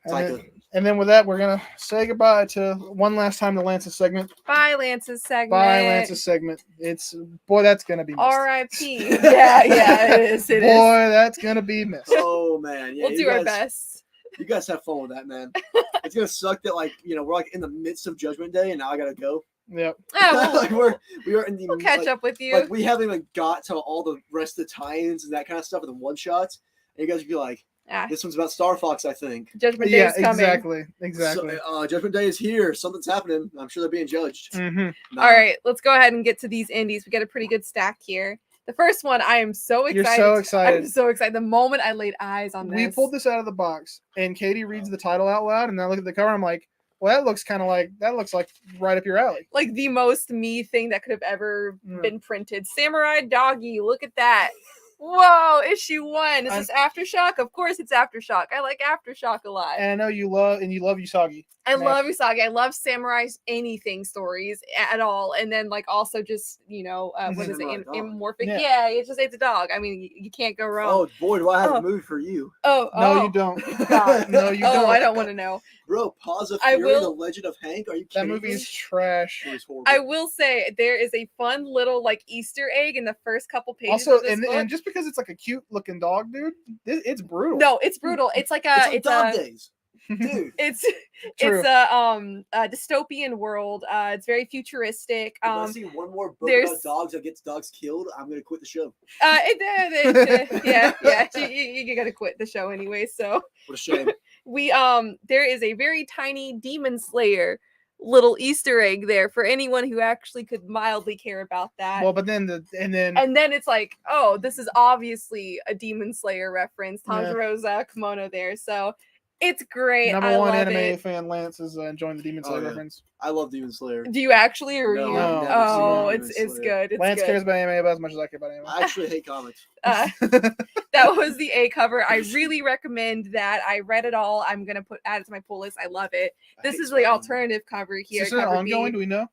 and Taika. then, And then with that, we're gonna say goodbye to one last time to Lance's segment. Bye, Lance's segment. Bye, Lance's segment. It's boy, that's gonna be missed. R.I.P. Yeah, it is. It boy, is. that's gonna be missed. Oh man, yeah, We'll do our best. You guys have fun with that, man. It's gonna suck that we're like in the midst of Judgment Day and now I gotta go. Yep. Oh, like we are in the we'll catch up with you. Like we haven't even got to all the rest of the tie-ins and that kind of stuff and the one shots. And you guys would be like, this one's about Star Fox, I think. Judgment Day is coming. Exactly. So, Judgment Day is here. Something's happening. I'm sure they're being judged. Mm-hmm. All right, let's go ahead and get to these indies. We got a pretty good stack here. The first one, I am so excited. You're so excited. I'm so excited. The moment I laid eyes on this. We pulled this out of the box, and Katie reads the title out loud, and I look at the cover. I'm like, well, that looks like right up your alley. Like the most me thing that could have ever been printed. Samurai Doggy, look at that. Whoa, issue 1. Is this Aftershock? Of course it's Aftershock. I like Aftershock a lot. And I know you love Usagi. I love Usagi. I love Samurai anything stories at all. And then like also just, what is it? Amorphic. Yeah, it's a dog. I mean, you can't go wrong. Oh boy, do I have a movie for you. No, you don't. God. No, you don't. I don't want to know. Bro, Paws of Fury, The Legend of Hank. Are you kidding me? That movie is trash. It was horrible. I will say there is a fun little like Easter egg in the first couple pages. Also, of this book. and just because it's like a cute looking dog, dude, it's brutal. No, it's brutal. It's like it's Dog Days. Dude, it's a dystopian world. It's very futuristic. If I see one more book about dogs that gets dogs killed, I'm gonna quit the show. You're gonna quit the show anyway. So what a shame. There is a very tiny demon slayer little Easter egg there for anyone who actually could mildly care about that. Well, but then and then it's like, oh, this is obviously a Demon Slayer reference. Tanjiro's kimono there, so it's great. Number one anime fan Lance is enjoying the Demon Slayer reference. I love Demon Slayer. Do you actually, or no, you? No, oh, it's good. It's Lance good. cares about anime about as much as I care about anime. I actually hate comics. That was the A cover. I really recommend that. I read it all. I'm gonna add it to my pull list. I love it. This is the alternative cover here. Is this ongoing? Do we know?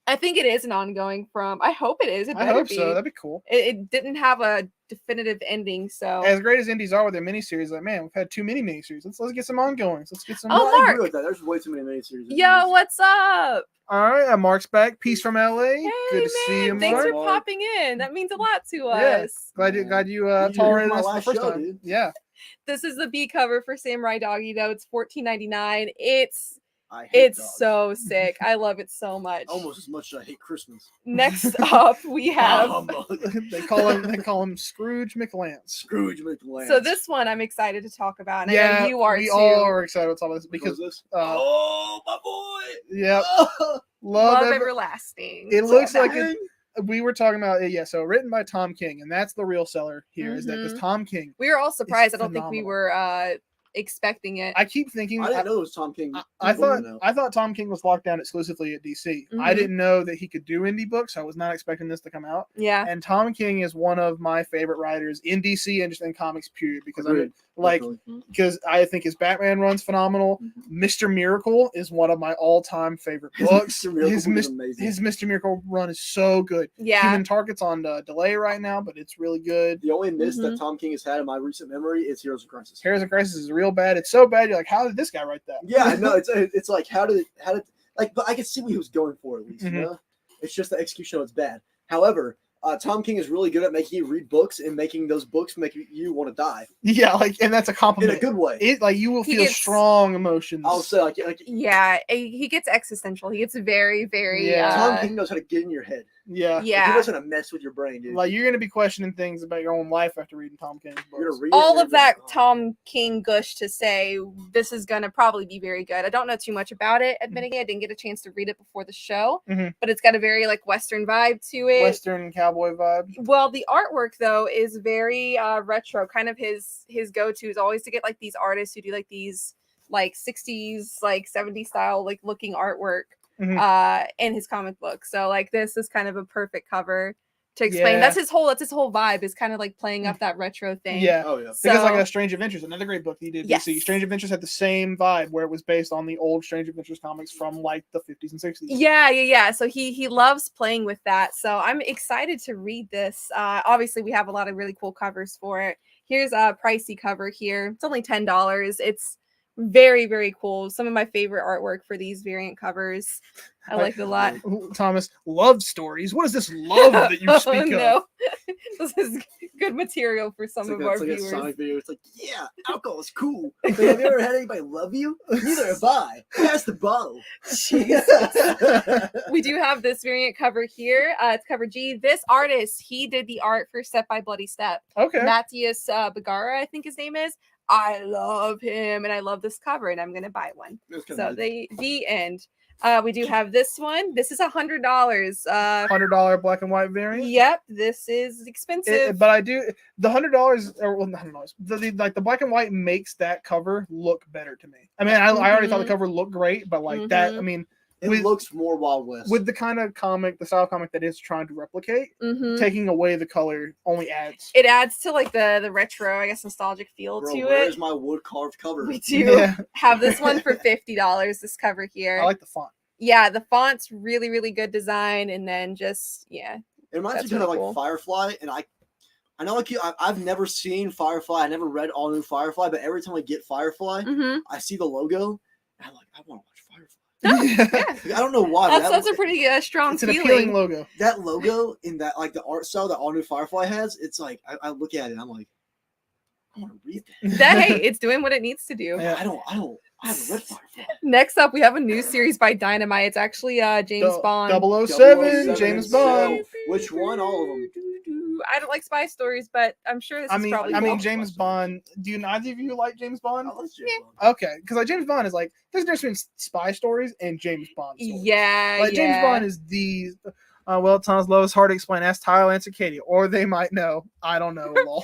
I think it is an ongoing from. I hope it is. I hope so. That'd be cool. It didn't have a definitive ending, so as great as indies are with their miniseries, like man, we've had too many miniseries. Let's get some ongoings. Let's get some. Oh, I agree with that. There's way too many miniseries. Yo, what's up? All right, Mark's back. Peace from LA. Hey, good to see you, Mark. Thanks for popping in. That means a lot to us. Glad you tolerated us the first time. Dude. Yeah. This is the B cover for Samurai Doggy though. It's $14.99. It's dogs. So sick. I love it so much. Almost as much as I hate Christmas. Next up, we have they call him Scrooge McLance. Scrooge McLance. So this one I'm excited to talk about. And yeah, I know you are we too. all are excited to talk about this because this. Oh my boy. Yep. Love Everlasting. It looks like we were talking about it. Yeah. So written by Tom King, and that's the real seller here. Is that because Tom King? We were all surprised. I don't think we were expecting it. I keep thinking I didn't know it was Tom King. I thought Tom King was locked down exclusively at DC. I didn't know that he could do indie books. I was not expecting this to come out. Yeah. And Tom King is one of my favorite writers in DC and just in comics period because because I think his Batman run's phenomenal. Mr. Miracle is one of my all-time favorite books. His Mr. Miracle run is so good. Yeah. Human Target's on delay right now, but it's really good. The only miss that Tom King has had in my recent memory is Heroes of Crisis. Heroes of Crisis is real bad. It's so bad. You're like, how did this guy write that? Yeah, no, it's like how did like, but I can see what he was going for at least. You know, it's just the execution of it's bad. However, Tom King is really good at making you read books and making those books make you want to die. Yeah, and that's a compliment in a good way. You will feel strong emotions. I'll say yeah, he gets existential. He gets very, very. Tom King knows how to get in your head. Yeah. He doesn't want to mess with your brain, dude. Like, you're going to be questioning things about your own life after reading Tom King's books. All of that Tom King gush to say this is going to probably be very good. I don't know too much about it. Admitting I didn't get a chance to read it before the show, but it's got a very Western vibe to it. Western cowboy vibe. Well, the artwork though is very retro. Kind of his go-to is always to get these artists who do these 60s 70s style looking artwork. In his comic book. So this is kind of a perfect cover to explain. Yeah. That's his whole vibe is kind of playing up that retro thing. Yeah. Oh yeah. So, because Strange Adventures, another great book he did. Yes. DC. Strange Adventures had the same vibe where it was based on the old Strange Adventures comics from the 50s and 60s. Yeah. So he loves playing with that. So I'm excited to read this. Obviously we have a lot of really cool covers for it. Here's a pricey cover here. It's only $10. It's Very, very cool. Some of my favorite artwork for these variant covers. I like it a lot. Thomas, love stories. What is this love that you speak of? No. This is good material for some of our it's like viewers. a Sonic video. It's like, yeah, alcohol is cool. But have you ever had anybody love you? Neither have I. Pass the bottle. We do have this variant cover here. It's cover G. This artist, he did the art for Step by Bloody Step. Okay. Matthias Bagara, I think his name is. I love him, and I love this cover, and I'm gonna buy one. So the end. We do have this one. This is $100. $100 black and white variant. Yep, this is expensive. But I do the $100 or well, not $100. The black and white makes that cover look better to me. I mean, I already thought the cover looked great, but like that, I mean. It looks more Wild West. With the kind of the style comic that it's trying to replicate, taking away the color only adds. It adds to like the retro, I guess, nostalgic feel to it. Where's my wood carved cover? We do have this one for $50. This cover here. I like the font. Yeah, the font's really, really good design, and then just It reminds me kind of like Firefly, and I know like I've never seen Firefly. I never read All New Firefly, but every time I get Firefly, I see the logo, and I'm like, I want to watch Firefly. Yeah. I don't know why. That's a pretty strong it's an feeling. appealing logo. That logo in that like the art style that All New Firefly has, it's like I look at it and I'm like, I want to read that. Hey, it's doing what it needs to do. Yeah, I haven't read Firefly. Next up, we have a new series by Dynamite. It's actually James Bond. 007, James Bond. Which one? All of them. I don't like spy stories, but I'm sure this is probably. I mean, James Bond. Do neither of you like James Bond? I like James Bond. Okay, because like James Bond is like there's a difference between spy stories and James Bond stories. Yeah, like James Bond is the. Well, Tom's low is hard to explain. Ask Tyler, answer Katie, or they might know. I don't know. Lol.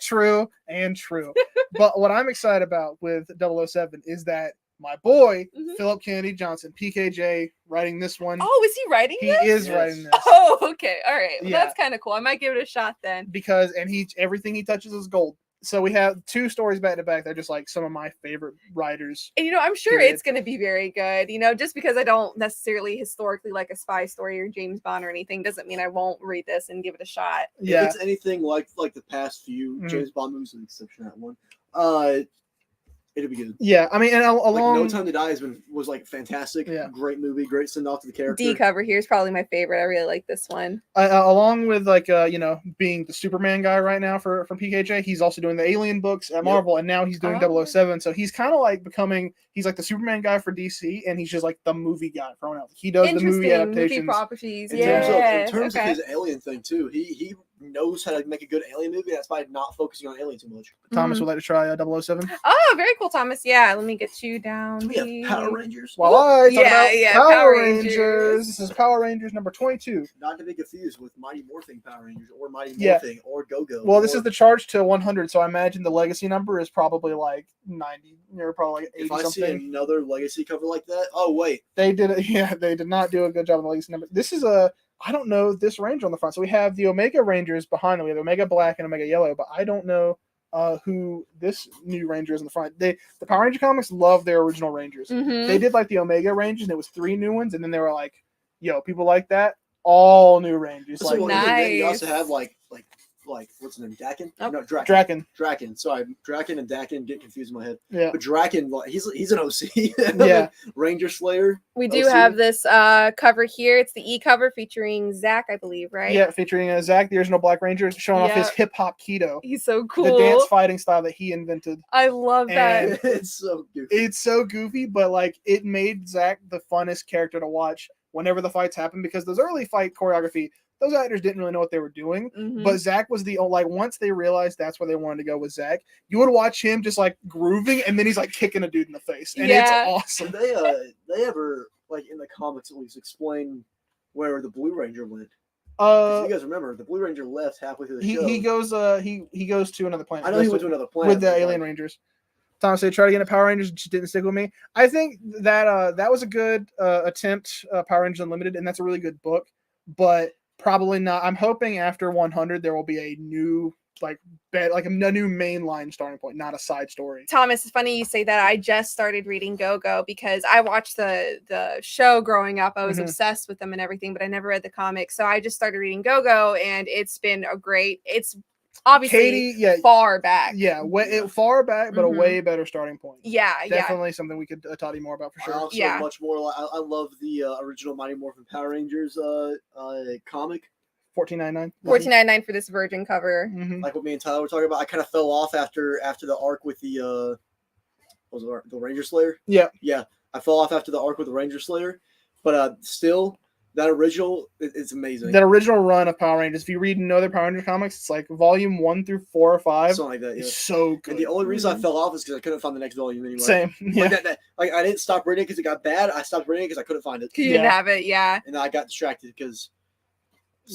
True and true. But what I'm excited about with 007 is that my boy Philip Kennedy Johnson, PKJ, writing this one. Oh, is he writing this? He is writing this. Oh, okay, all right. Well, Yeah. that's kind of cool. I might give it a shot then. Because everything he touches is gold. So we have 2 stories back to back. They're just like some of my favorite writers. And I'm sure it's going to be very good. Just because I don't necessarily historically like a spy story or James Bond or anything doesn't mean I won't read this and give it a shot. Yeah, if it's anything like the past few James Bond movies, with the exception of that one, it'll be good. Yeah, I mean, and along No Time to Die was like fantastic. Yeah. Great movie, great send off to the character. D cover here is probably my favorite. I really like this one. Along with being the Superman guy right now from PKJ, he's also doing the Alien books at Marvel, and now he's doing 007. So he's kind of like he's like the Superman guy for DC, and he's just like the movie guy for everyone else. He does the movie adaptations. Movie properties. In terms of his Alien thing too, he knows how to make a good Alien movie. That's by not focusing on Alien too much. Thomas would like to try 007. Oh, very cool, Thomas. Yeah, let me get you down. We have Power Rangers. Well, I talk about Power Rangers. Rangers. This is Power Rangers number 22. Not to be confused with Mighty Morphing Power Rangers or Mighty Morphing or Go-Go. Well, this is the charge to 100, so I imagine the legacy number is probably like 90. You're probably like 80 if I something. see another legacy cover like that, oh wait, they did. Yeah, they did not do a good job on the legacy number. This is I don't know this Ranger on the front. So we have the Omega Rangers behind them. We have Omega Black and Omega Yellow, but I don't know who this new Ranger is in the front. The Power Ranger comics love their original Rangers. They did like the Omega Rangers, and it was 3 new ones, and then they were like, "Yo, people like that, all new Rangers." Like, nice. You also have like what's his name? Dakin? Oh. No, Draken. Draken. Draken. Sorry, Draken and Dakin get confused in my head. Yeah. But Draken, he's an OC. Yeah. Ranger Slayer. We do OC. have this cover here. It's the E cover featuring Zach, I believe, right? Yeah, featuring Zach, the original Black Ranger, showing off his hip hop keto. He's so cool. The dance fighting style that he invented. I love that. It's so goofy. It's so goofy, but like it made Zach the funnest character to watch whenever the fights happen, because those early fight choreography, those actors didn't really know what they were doing. But Zach was once they realized that's where they wanted to go with Zach, you would watch him just like grooving, and then he's like kicking a dude in the face, and it's awesome. Did they ever, like in the comics at least, explain where the Blue Ranger went? You guys remember the Blue Ranger left halfway through the show. He goes to another planet. I know he went to another planet with the Alien Rangers. Thomas said, "Try to get into Power Rangers, just didn't stick with me." I think that that was a good attempt, Power Rangers Unlimited, and that's a really good book, but probably not. I'm hoping after 100 there will be a new a new mainline starting point, not a side story. Thomas, it's funny you say that. I just started reading Go-Go because I watched the show growing up. I was obsessed with them and everything, but I never read the comics. So I just started reading Go-Go, and it's been obviously Katie, far back. Yeah, far back, but a Mhm. way better starting point. Yeah, Definitely something we could talk to you more about for I sure. also Yeah. much more. I love the original Mighty Morphin Power Rangers comic. $14.99. $14.99 for this Virgin cover. Mm-hmm. Like what me and Tyler were talking about. I kind of fell off after the arc with the what was it, the Ranger Slayer. Yeah. Yeah, I fell off after the arc with the Ranger Slayer, but still that original it's amazing. That original run of Power Rangers. If you read no other Power Ranger comics, it's like volume 1 through 4 or 5. Something like that. Yeah. It's so good. And the only reason Mhm. I fell off is because I couldn't find the next volume anyway. Same. Yeah. Like I didn't stop reading it because it got bad. I stopped reading it because I couldn't find it, Because you didn't Yeah. have it, yeah. and I got distracted because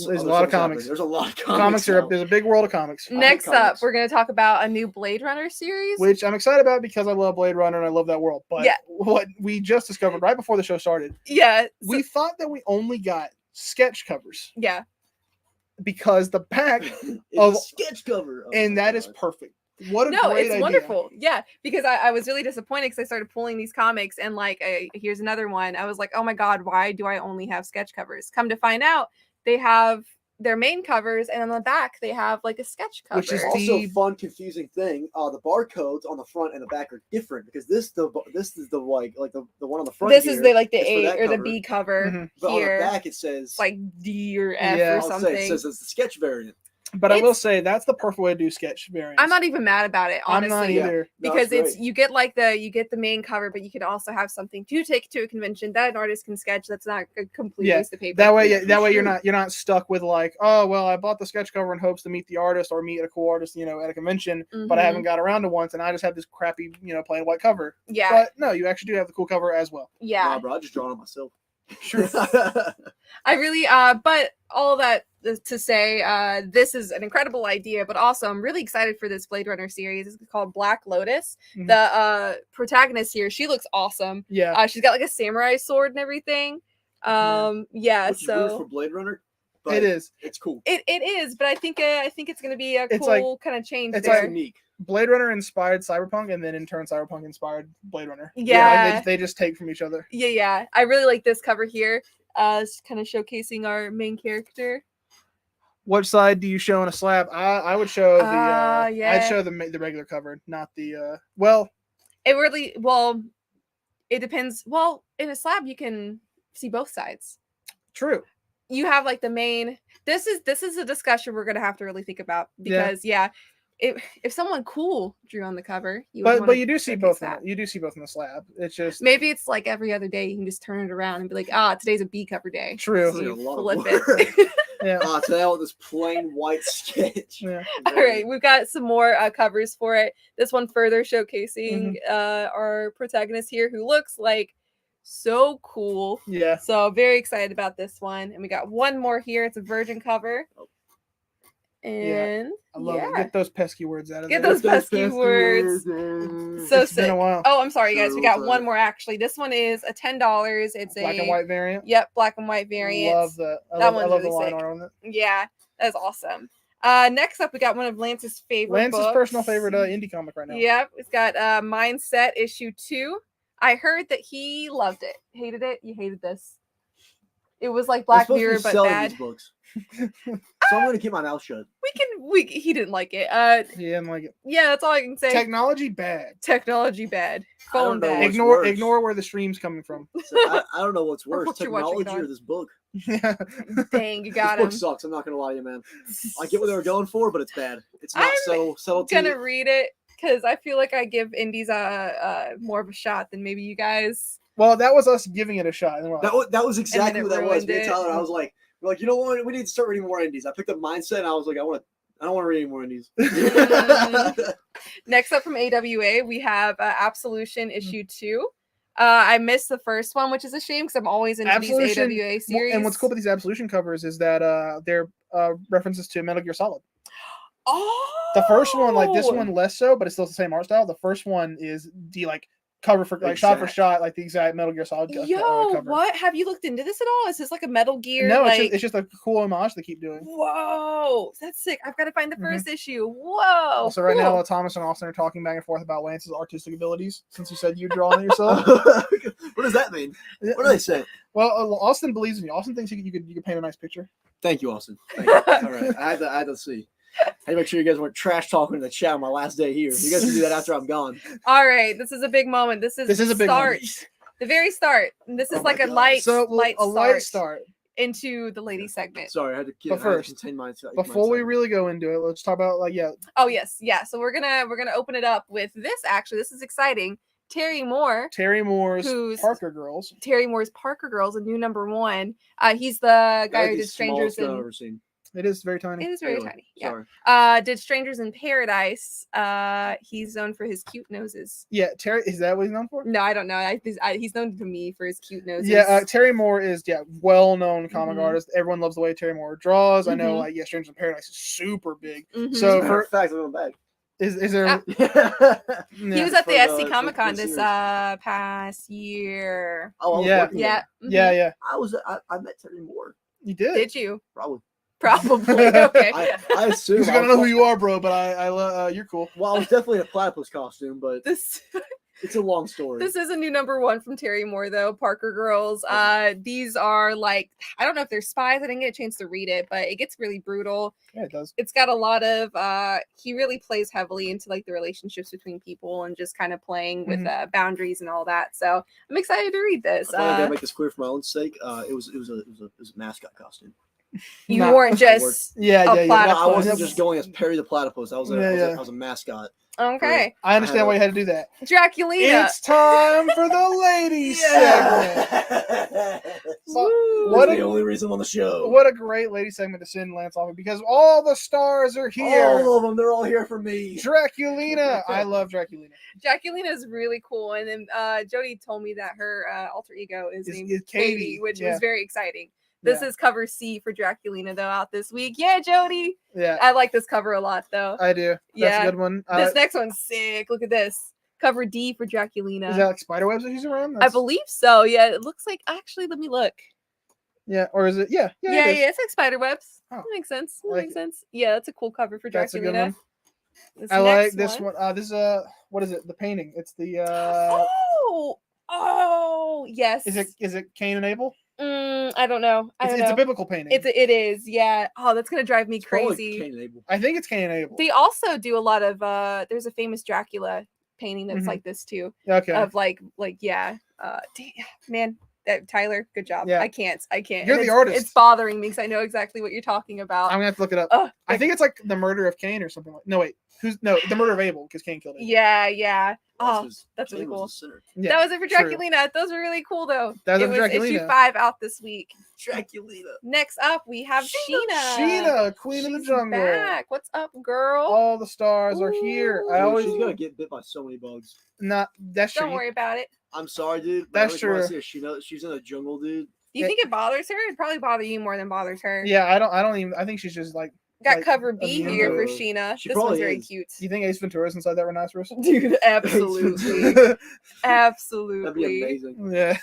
There's a lot of comics. There's a lot of Comics now. there's a big world of comics, hate Next up, comics. we're going to talk about a new Blade Runner series. which I'm excited about because I love Blade Runner and I love that world. But Yeah. what we just discovered right before the show started, Yeah. we thought that we only got sketch covers Yeah. because the back, It's of- a sketch cover, Oh and my that is God. perfect. What a No, great it's idea. wonderful. Yeah, because I was really disappointed because I started pulling these comics and like, here's another one. I was like, oh my God, why do I only have sketch covers? Come to find out, they have their main covers, and on the back they have like a sketch cover. Which is Also, the- fun, confusing thing. The barcodes on the front and the back are different because this is the like the one on the front. This here is the like the is for A that or the cover, B cover Mhm. but on the here. back it says It's like D or F Yeah. or I'll say something. it says it's the sketch variant. But I will It's- say that's the perfect way to do sketch variants. I'm not even mad about it, honestly. I'm not Yeah. either. No, Because great. you get the main cover, but you can also have something to take to a convention that an artist can sketch. That's not a complete Yeah, waste of paper. That way, Yeah, that way for you're not stuck with like, oh well, I bought the sketch cover in hopes to meet the artist or meet a cool artist, at a convention, but I Mhm. haven't got around to once, and I just have this crappy, plain white cover. Yeah, But no, you actually do have the cool cover as well. yeah. Nah, bro, I just drawn it myself. Sure. I really but all that is to say this is an incredible idea, but also I'm really excited for this Blade Runner series. It's called Black Lotus. Mhm. The protagonist here, she looks awesome. Yeah. She's got like a samurai sword and everything. Yeah, Which is weird so for Blade Runner, but It is. It's cool. it is, but I think it's gonna be a It's like- cool kind of change it's It's there. unique. Blade Runner inspired Cyberpunk, and then in turn, Cyberpunk inspired Blade Runner. Yeah. And they just take from each other. Yeah. I really like this cover here. It's kind of showcasing our main character. What side do you show in a slab? I would show the. Yeah. I'd show the regular cover, not the. Well, It depends. Well, in a slab you can see both sides. true. You have like the main. This is a discussion we're gonna have to really think about Yeah. because if someone cool drew on the cover, But you do see showcase both. that. You do see both in the slab. It's just Maybe it's like every other day you can just turn it around and be like, today's a B cover day. true. This is a You lot of flip work. it. Yeah. Today I want this plain white sketch. Yeah. All right, we've got some more covers for it. This one further showcasing Mm-hmm. our protagonist here, who looks like so cool. Yeah. So very excited about this one. And we got one more here. It's a Virgin cover. Oh. And I love it. Get those pesky words out of Get there. those pesky words. So It's been sick. a while. Oh, I'm sorry, guys. We got Sure. one more actually. This one is a $10. It's Black a and white variant. Yep, black and white variant. Love that. I That love one's the really line sick. art on it. Yeah, that's awesome. Next up, we got one of Lance's favorite Lance's books. personal favorite indie comic right now. Yep, it's got Mindset issue 2. I heard that he loved it. Hated it. You hated this. It was like Black Mirror, but bad. These books. So I'm gonna keep my mouth shut. He didn't like it. He didn't like it. Yeah, that's all I can say. Technology bad. Technology bad. I don't Phone know bad. what's Ignore worse. ignor where the stream's coming from. So I don't know what's Or worse, what you're watching it technology or on. this book. Yeah. Dang, you got This him. book sucks. I'm not gonna lie to you, man. I get what they were going for, but it's bad. It's not I'm subtle. Gonna read it because I feel like I give indies more of a shot than maybe you guys. Well, that was us giving it a shot. And we're like, That was exactly it what that was. ruined Me and it. Tyler, I was like, we're like, you know what? We need to start reading more indies. I picked up Mindset, and I was like, I don't want to read any more indies. Next up from AWA, we have Absolution Mm-hmm. issue 2. I missed the first one, which is a shame because I'm always into these Absolution- AWA series. and what's cool about these Absolution covers is that they're references to Metal Gear Solid. Oh, The first one, like this one, less so, but it's still the same art style. The first one is the cover for shot for Exact. shot, like the exact Metal Gear Solid Yo, cover. what? Have you looked into this at all? Is this like a Metal Gear? No, like... it's just a cool homage they keep doing. Whoa, that's sick. I've got to find the Mhm. first issue. Whoa. Also, right now, cool. Thomas and Austin are talking back and forth about Lance's artistic abilities. Since you said you draw it yourself, What does that mean? What do they say? well, Austin believes in you. Austin thinks you could paint a nice picture. Thank you, Austin. Thank you. All right, I had to see. Had to make sure you guys weren't trash talking in the chat on my last day here. You guys can do that after I'm gone. All right, this is a big moment. This is a big start. moment. The very start. And this is Oh like my a God. light, So light a light start. into the lady segment. Sorry, I had to But first, contain my Before we really go into it, let's talk about Oh yes, yeah. So we're gonna open it up with this. Actually, this is exciting. Terry Moore, Terry Moore's who's- Parker Girls. Terry Moore's Parker Girls, a new #1. He's the guy who did Strangers gun I've in. ever seen. It is very tiny. It is very Anyway, tiny. Yeah. Sorry. Did Strangers in Paradise. He's known for his cute noses. Yeah, Terry, is that what he's known for? No, I don't know. He's known to me for his cute noses. Yeah, Terry Moore is well-known comic Mhm. artist. Everyone loves the way Terry Moore draws. I know, Mhm. Strangers in Paradise is super big. Mhm. So As a matter of fact, I'm going back. is there? Ah. Yeah. He was at the For SC the- Comic for the Con this series. past year. Oh, I was Yeah. working Yeah. there. Mhm. Yeah. I met Terry Moore. You did. Did you? Probably. Probably. Okay. I assume. He's gonna know who you are, bro. But I love you're cool. Well, I was definitely in a platypus costume, but This it's a long story. this is a new #1 from Terry Moore though. Parker Girls. These are like, I don't know if they're spies. I didn't get a chance to read it, but it gets really brutal. Yeah, it does. It's got a lot of he really plays heavily into like the relationships between people and just kind of playing with boundaries and all that. So I'm excited to read this. I gotta make this clear for my own sake. It was a mascot costume. You Not- weren't just Yeah. A No, I platypus. wasn't just going as Perry the Platypus. I was I was a mascot. okay. I understand why you had to do that. Draculina. It's time for the ladies segment. So, Woo. what That's a- the only reason I'm on the show. What a great lady segment to send Lance off of, because all the stars are here. All of them, they're all here for me. Draculina. I love Draculina. Draculina is really cool, and then Jody told me that her alter ego is named Is Katie, which yeah. was very exciting. This is cover C for Draculina though out this week. Yeah, Jody. Yeah, I like this cover a lot though. I do. That's Yeah. a good one. This next one's sick. Look at this. Cover D for Draculina. Is that like spider webs that she's around? I believe so. Yeah, it looks like, actually, let me look. Yeah, or is it? Yeah, Yeah, it is. it's like spider webs. Oh, That makes sense. That like makes sense. Yeah, that's a cool cover for Draculina. That's a good one. This I like next this one. This is what is it? The painting. It's the Oh, yes. is it Cain and Abel? I don't know. I don't It's know. a biblical painting. It is. Yeah. Oh, that's gonna drive me It's probably crazy. Cain and Abel. I think it's Cain and Abel. They also do a lot of there's a famous Dracula painting that's Mhm. like this too. Okay. Of like yeah. Man, Tyler, good job. Yeah. I can't. You're And the it's- artist. It's bothering me because I know exactly what you're talking about. I'm gonna have to look it up. Oh, I think it's like the murder of Cain or something like. No, wait. The murder of Abel because Cain killed Abel. yeah. Oh, Because that's really Cain was cool. a sinner. Yeah, that was it for true. Draculina. Those were really cool though. That was It it for was issue Draculina. 5 out this week. Draculina. Next up, we have Sheena. Sheena, Queen of the She's Jungle. back. What's up, girl? All the stars are here. Ooh. I Dude, always she's gonna get bit by so many bugs. not. That's true. Don't worry about it. I'm sorry, dude. That's every time I true. see her, she's in a jungle, dude. Do you think it bothers her? It'd probably bother you more than bothers her. Yeah, I don't even. I think she's just like. Got like, cover B immune here to for it. Sheena. She This one's probably very is. cute. You think Ace Ventura's inside that rhinoceros? Dude, absolutely. That'd Absolutely. be amazing. Yeah.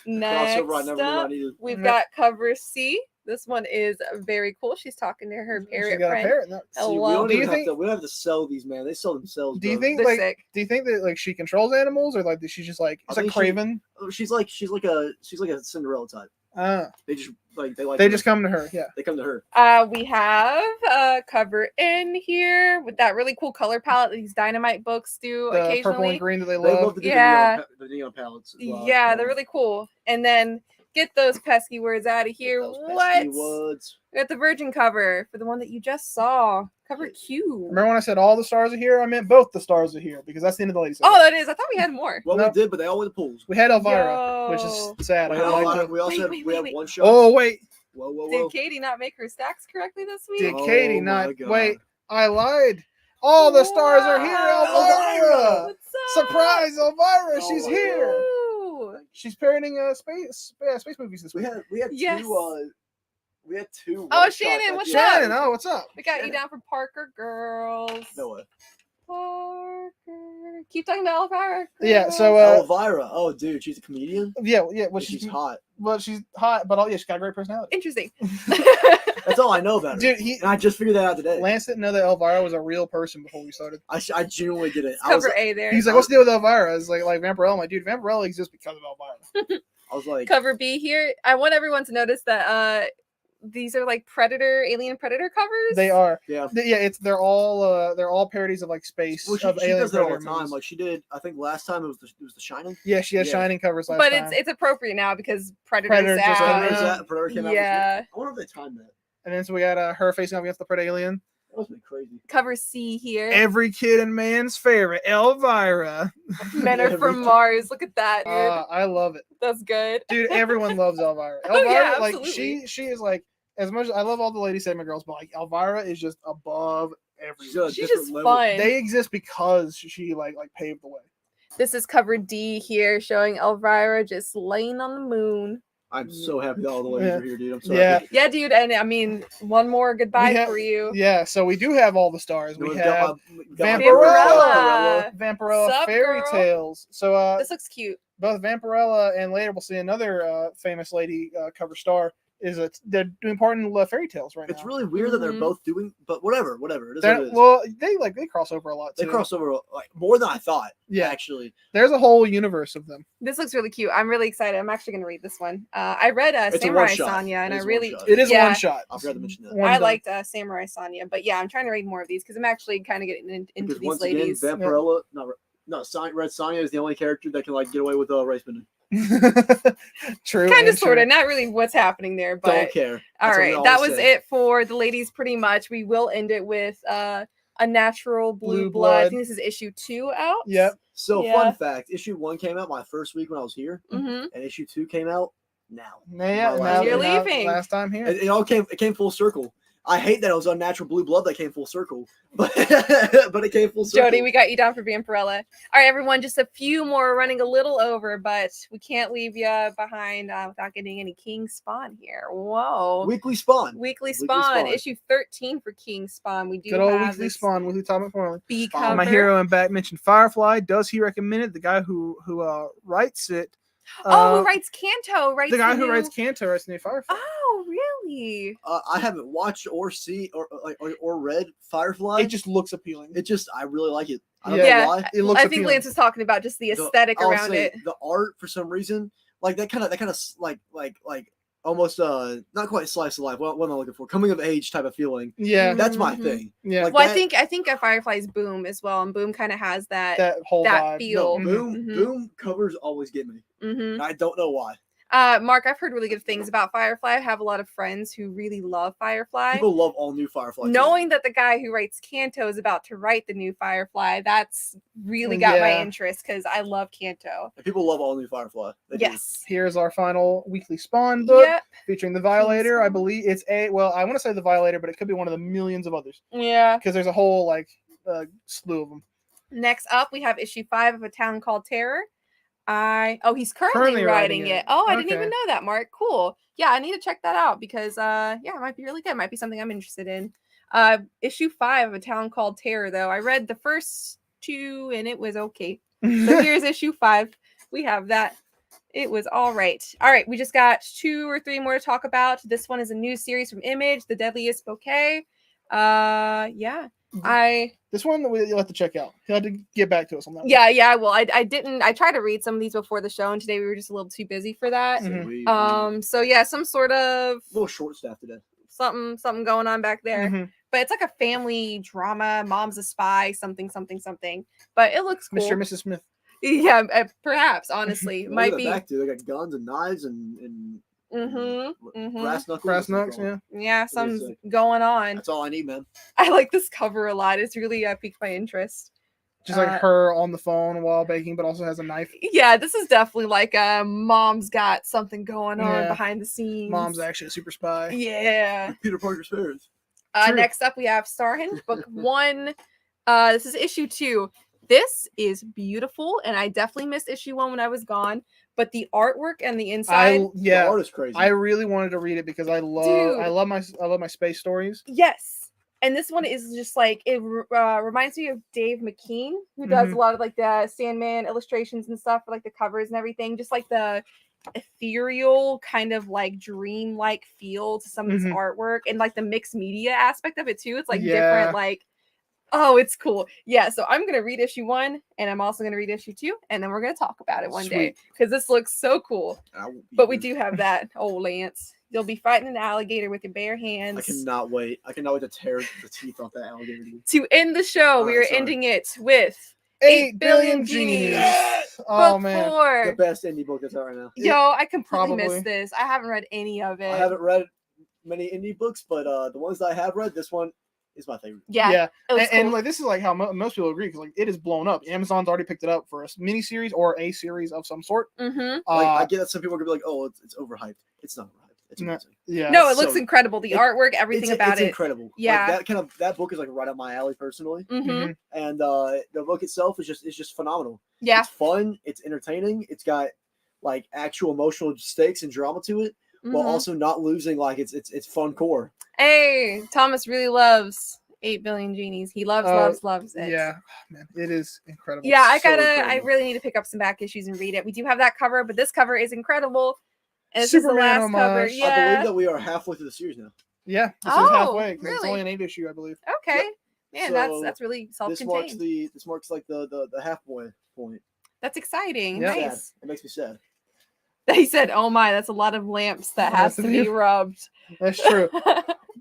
Next Crossover I never knew I up, needed. we've got cover C. This one is very cool. She's talking to her She's parrot got a friend. parrot. No. See, we Hello. don't Do you even think- have to. We don't have to sell these, man. They sell themselves. Do you bro. think They're like? sick. Do you think that like she controls animals, or like that she's just like I it's like think she- Craven? Oh, she's like a Cinderella type. They just They just come to her. Yeah. they come to her. We have cover in here with that really cool color palette that these Dynamite books do The purple occasionally. and green that they They love love. to do Yeah. the neon palettes. As well. Yeah, they're really cool. And then get those pesky words out of here. Those What? pesky woods. We got the Virgin cover for the one that you just saw. Cover Q. Remember when I said all the stars are here? I meant both the stars are here because that's the end of the lady Oh, segment. that is. I thought we had more. Well, No. we did, but they all went to pools. We had Elvira, which Yo. is sad. We, I had like Elvira. to- We also Wait, we have wait. one shot. Oh wait, Whoa. Did Katie not make her stacks correctly this week? Did Oh Katie my not? God. Wait, I lied. All the stars are here. Wow. Elvira! What's up? Surprise, Elvira! Oh She's my here. Woo. She's parodying space movies this We week. had Yes. two. We had two. Oh, one-shots Shannon, that what's did- up? Shannon, oh, what's up? We got you down for Parker Girls. No way. Parker. Keep talking about Elvira. Yeah, so Elvira. Oh, dude, she's a comedian. yeah. Well, She's she's hot. she's hot, but yeah, she's got a great personality. Interesting. That's all I know about her. Dude, And I just figured that out today. Lance didn't know that Elvira was a real person before we started. I genuinely didn't. I was, Cover A there. He's like, "What's the deal with Elvira?" It's like Vampirella. I'm like, dude, Vampirella exists because of Elvira. I was like, Cover B here. I want everyone to notice that these are like Alien Predator covers. They are. Yeah. They're all parodies of like space. Well, of she Alien does that all the Predator time. movies. Like she did, I think last time it was the Shining. Yeah, she has Yeah. Shining covers last but time. it's appropriate now because Predator's Predator just out. came out. Predator came out. Yeah. I wonder if they timed that. And then so we got her facing off against the Predalien. That must be crazy. Cover C here. Every kid and man's favorite, Elvira. Men are from Mars. Look at that, dude. I love it, That's good. dude. Everyone loves Elvira. Oh, Elvira, yeah, like absolutely. she is like as much. I love all the Lady Segment girls, but like Elvira is just above everyone. She's just fun. They exist because she like paved the way. This is cover D here, showing Elvira just laying on the moon. I'm so happy that all the ladies are here, dude. I'm so Yeah. happy. Yeah, dude, and I mean, one more goodbye We have- for you. Yeah, so we do have all the stars. We We got have my Vampirella. Vampirella Sup, Fairy girl? Tales. So This looks cute. both Vampirella and later we'll see another famous lady cover star is they're doing part in Fairy Tales right It's now. really weird that they're Mhm. both doing, but whatever. It is They're- what it is. well, they cross over a lot They too. cross over like more than I thought. Yeah. Actually, There's a whole universe of them. This looks really cute. I'm really excited. I'm actually going to read this one. I read It's a Samurai one-shot. Sonya, and It I is really, one-shot. It is Yeah. one shot. I forgot to mention that. One I done. liked Samurai Sonya, but yeah, I'm trying to read more of these because I'm actually kind of getting into Because these once ladies. again, Vampirella, Red Sonya is the only character that can like get away with race bending. True. Kind of, and sort of, true. not really what's happening there, but Don't care. all That's what right, we that always was say. it for the ladies. Pretty much, we will end it with a natural blue Blue blood. I Blood. think this is issue 2 out. Yep. So Yeah. fun fact: issue 1 came out my first week when I was here, Mm-hmm. and issue 2 came out now. Yeah, My now, last You're day. now- leaving. last time here. It came full circle. I hate that it was unnatural blue blood that came full circle, but but it came full circle. Jody, we got you down for Vampirella. All right, everyone, just a few more. We're running a little over, but we can't leave you behind without getting any King Spawn here. Whoa. Weekly Spawn. Weekly Weekly Spawn, Spawn. issue 13 for King Spawn. We do Good old have Weekly this Spawn, Weekly Top McFarlane. B Spawn. cover. My hero in back mentioned Firefly. Does he recommend it? The guy who writes it. Who writes Kanto? Writes the guy who new- writes Kanto writes the new Firefly. Oh, really? I haven't watched or read Firefly. It just looks appealing. I really like it. I don't Yeah. know why. It looks I think appealing. Lance was talking about just the aesthetic I'll around say it. The art for some reason, like that kind of like almost not quite slice of life. What am I looking for? Coming of age type of feeling. Yeah, That's my Mhm. thing. yeah. Like Well, that- I think a Firefly's Boom as well, and Boom kind of has that. that whole that vibe. feel. No, Mhm. Boom covers always get me. hmm And I don't know why. Mark, I've heard really good things about Firefly. I have a lot of friends who really love Firefly. People love all new Firefly. too. Knowing that the guy who writes Kanto is about to write the new Firefly, that's really got my Yeah. interest because I love Kanto. And people love all new Firefly. They do. Yes. Here's our final Weekly Spawn book Yep. featuring the Violator. I Spawn. believe it's I want to say the Violator, but it could be one of the millions of others Yeah. because there's a whole like slew of them. Next up, we have issue 5 of A Town Called Terror. He's currently Currently writing writing it. it. Oh, I didn't Okay. even know that, Mark. Cool. Yeah, I need to check that out because it might be really good. Might be something I'm interested in. Issue 5 of A Town Called Terror, though. I read the first 2 and it was okay. So here's issue 5. We have that. It was all right. All right, we just got 2 or 3 more to talk about. This one is a new series from Image, The Deadliest Bouquet. Yeah. This one you'll have to check out. He'll have to get back to us on that. Yeah, well, I didn't. I tried to read some of these before the show, and today we were just a little too busy for that. So Mhm. So yeah, some sort of a little short staff today. something going on back there. Mhm. But it's like a family drama. Mom's a spy, something. But it looks cool. Mr. and Mrs. Smith. Yeah, perhaps. Honestly, Look might at be. the back, dude. They got guns and knives and Mhm. brass knuckles. Brass That's what knucks, they're yeah. called. Yeah, What do you something's say? going on. That's all I need, man. I like this cover a lot. It's really piqued my interest. Just like Uh, her on the phone while baking, but also has a knife. Yeah, this is definitely like mom's got something going on Yeah. behind the scenes. Mom's actually a super spy. Yeah. Peter Parker's parents. True. Next up, we have Starhenge, book 1. This is issue 2. This is beautiful, and I definitely missed issue 1 when I was gone. But the artwork and the inside, The art is crazy. I really wanted to read it because I love my space stories. yes. And this one is just like it reminds me of Dave McKean, who does Mhm. a lot of like the Sandman illustrations and stuff for like the covers and everything. Just like the ethereal kind of like dream-like feel to some of this Mhm. artwork and like the mixed media aspect of it too. It's like Yeah. different, like oh, it's cool. Yeah, so I'm gonna read issue 1 and I'm also gonna read issue 2, and then we're gonna talk about it one day Sweet. because this looks so cool. I won't be But we here. do have that. Oh, Lance. You'll be fighting an alligator with your bare I hands. cannot wait. I cannot wait to tear the teeth off that alligator. Dude. To end the show, All we right, are sorry. ending it with 8 billion genies. genies. Oh man. The Before. best indie book that's out right now. Yo, I completely Probably. missed this. I haven't read any of it. I haven't read many indie books, but the ones that I have read, this one is my favorite. Yeah. It was And cool. like this is like how most people agree because like it is blown up. Amazon's already picked it up for a mini series or a series of some sort. Mm-hmm. Like I get that some people are gonna be like, "Oh, it's overhyped." It's not overhyped. It's No, amazing. Yeah. No, it so- looks incredible. The artwork, everything about it's it. incredible. Yeah. Like, that book is like right up my alley personally. Mm-hmm. And the book itself is just phenomenal. Yeah. It's fun. It's entertaining. It's got like actual emotional stakes and drama to it, while Mhm. also not losing like it's fun core. Hey, Thomas really loves 8 billion genies. He loves it. Yeah, man, it is incredible. Yeah, I So I incredible. really need to pick up some back issues and read it. We do have that cover, but this cover is incredible. And this Superman is the last cover. homage. I Yeah. believe that we are halfway through the series now. Yeah, this Oh, is halfway. 'Cause It's really? only an 8 issue, I believe. Okay. Man, So that's really This marks self-contained. this marks like the halfway point. That's exciting. Yeah. Nice. Sad. It makes me sad. They said, "Oh my, that's a lot of lamps that has to be rubbed." That's true.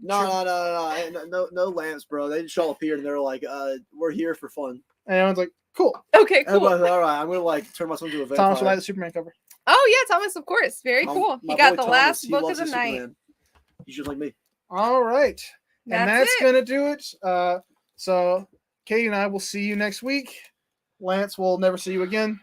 No lamps, bro. They just all appeared and they're like, we're here for fun. And everyone's like, cool. Okay, And cool. I'm like, all right, I'm gonna like turn myself into a vampire. Thomas will like the Superman cover. Oh yeah, Thomas, of course. Very cool. My He got boy the Thomas, last he book of loves the his night. Superman. He's just like me. All right. And that's it. gonna do it. So Katie and I will see you next week. Lance will never see you again.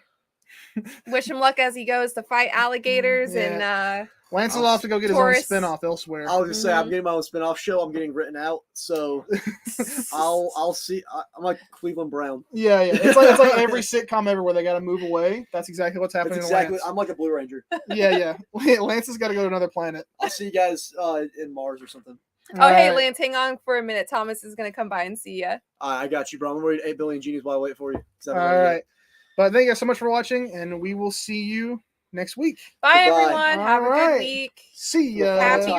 Wish him luck as he goes to fight alligators and Lance will have to go get his own Taurus. spin-off elsewhere. I was just say I'm Mhm. getting my own spin-off show. I'm getting written out, so I'll see. I'm like Cleveland Brown. Yeah. It's like every sitcom ever where they got to move away. That's exactly what's happening. That's to exactly. Lance. I'm like a Blue Ranger. Yeah. Lance has got to go to another planet. I'll see you guys in Mars or something. Oh hey, All right. Lance, hang on for a minute. Thomas is gonna come by and see you. I got you, bro. I'm worried 8 billion genies while I wait for you. 'cause I All haven't read it right. But thank you guys so much for watching, and we will see you next week. Bye Goodbye. everyone. Have a All right. good week. See ya. Happy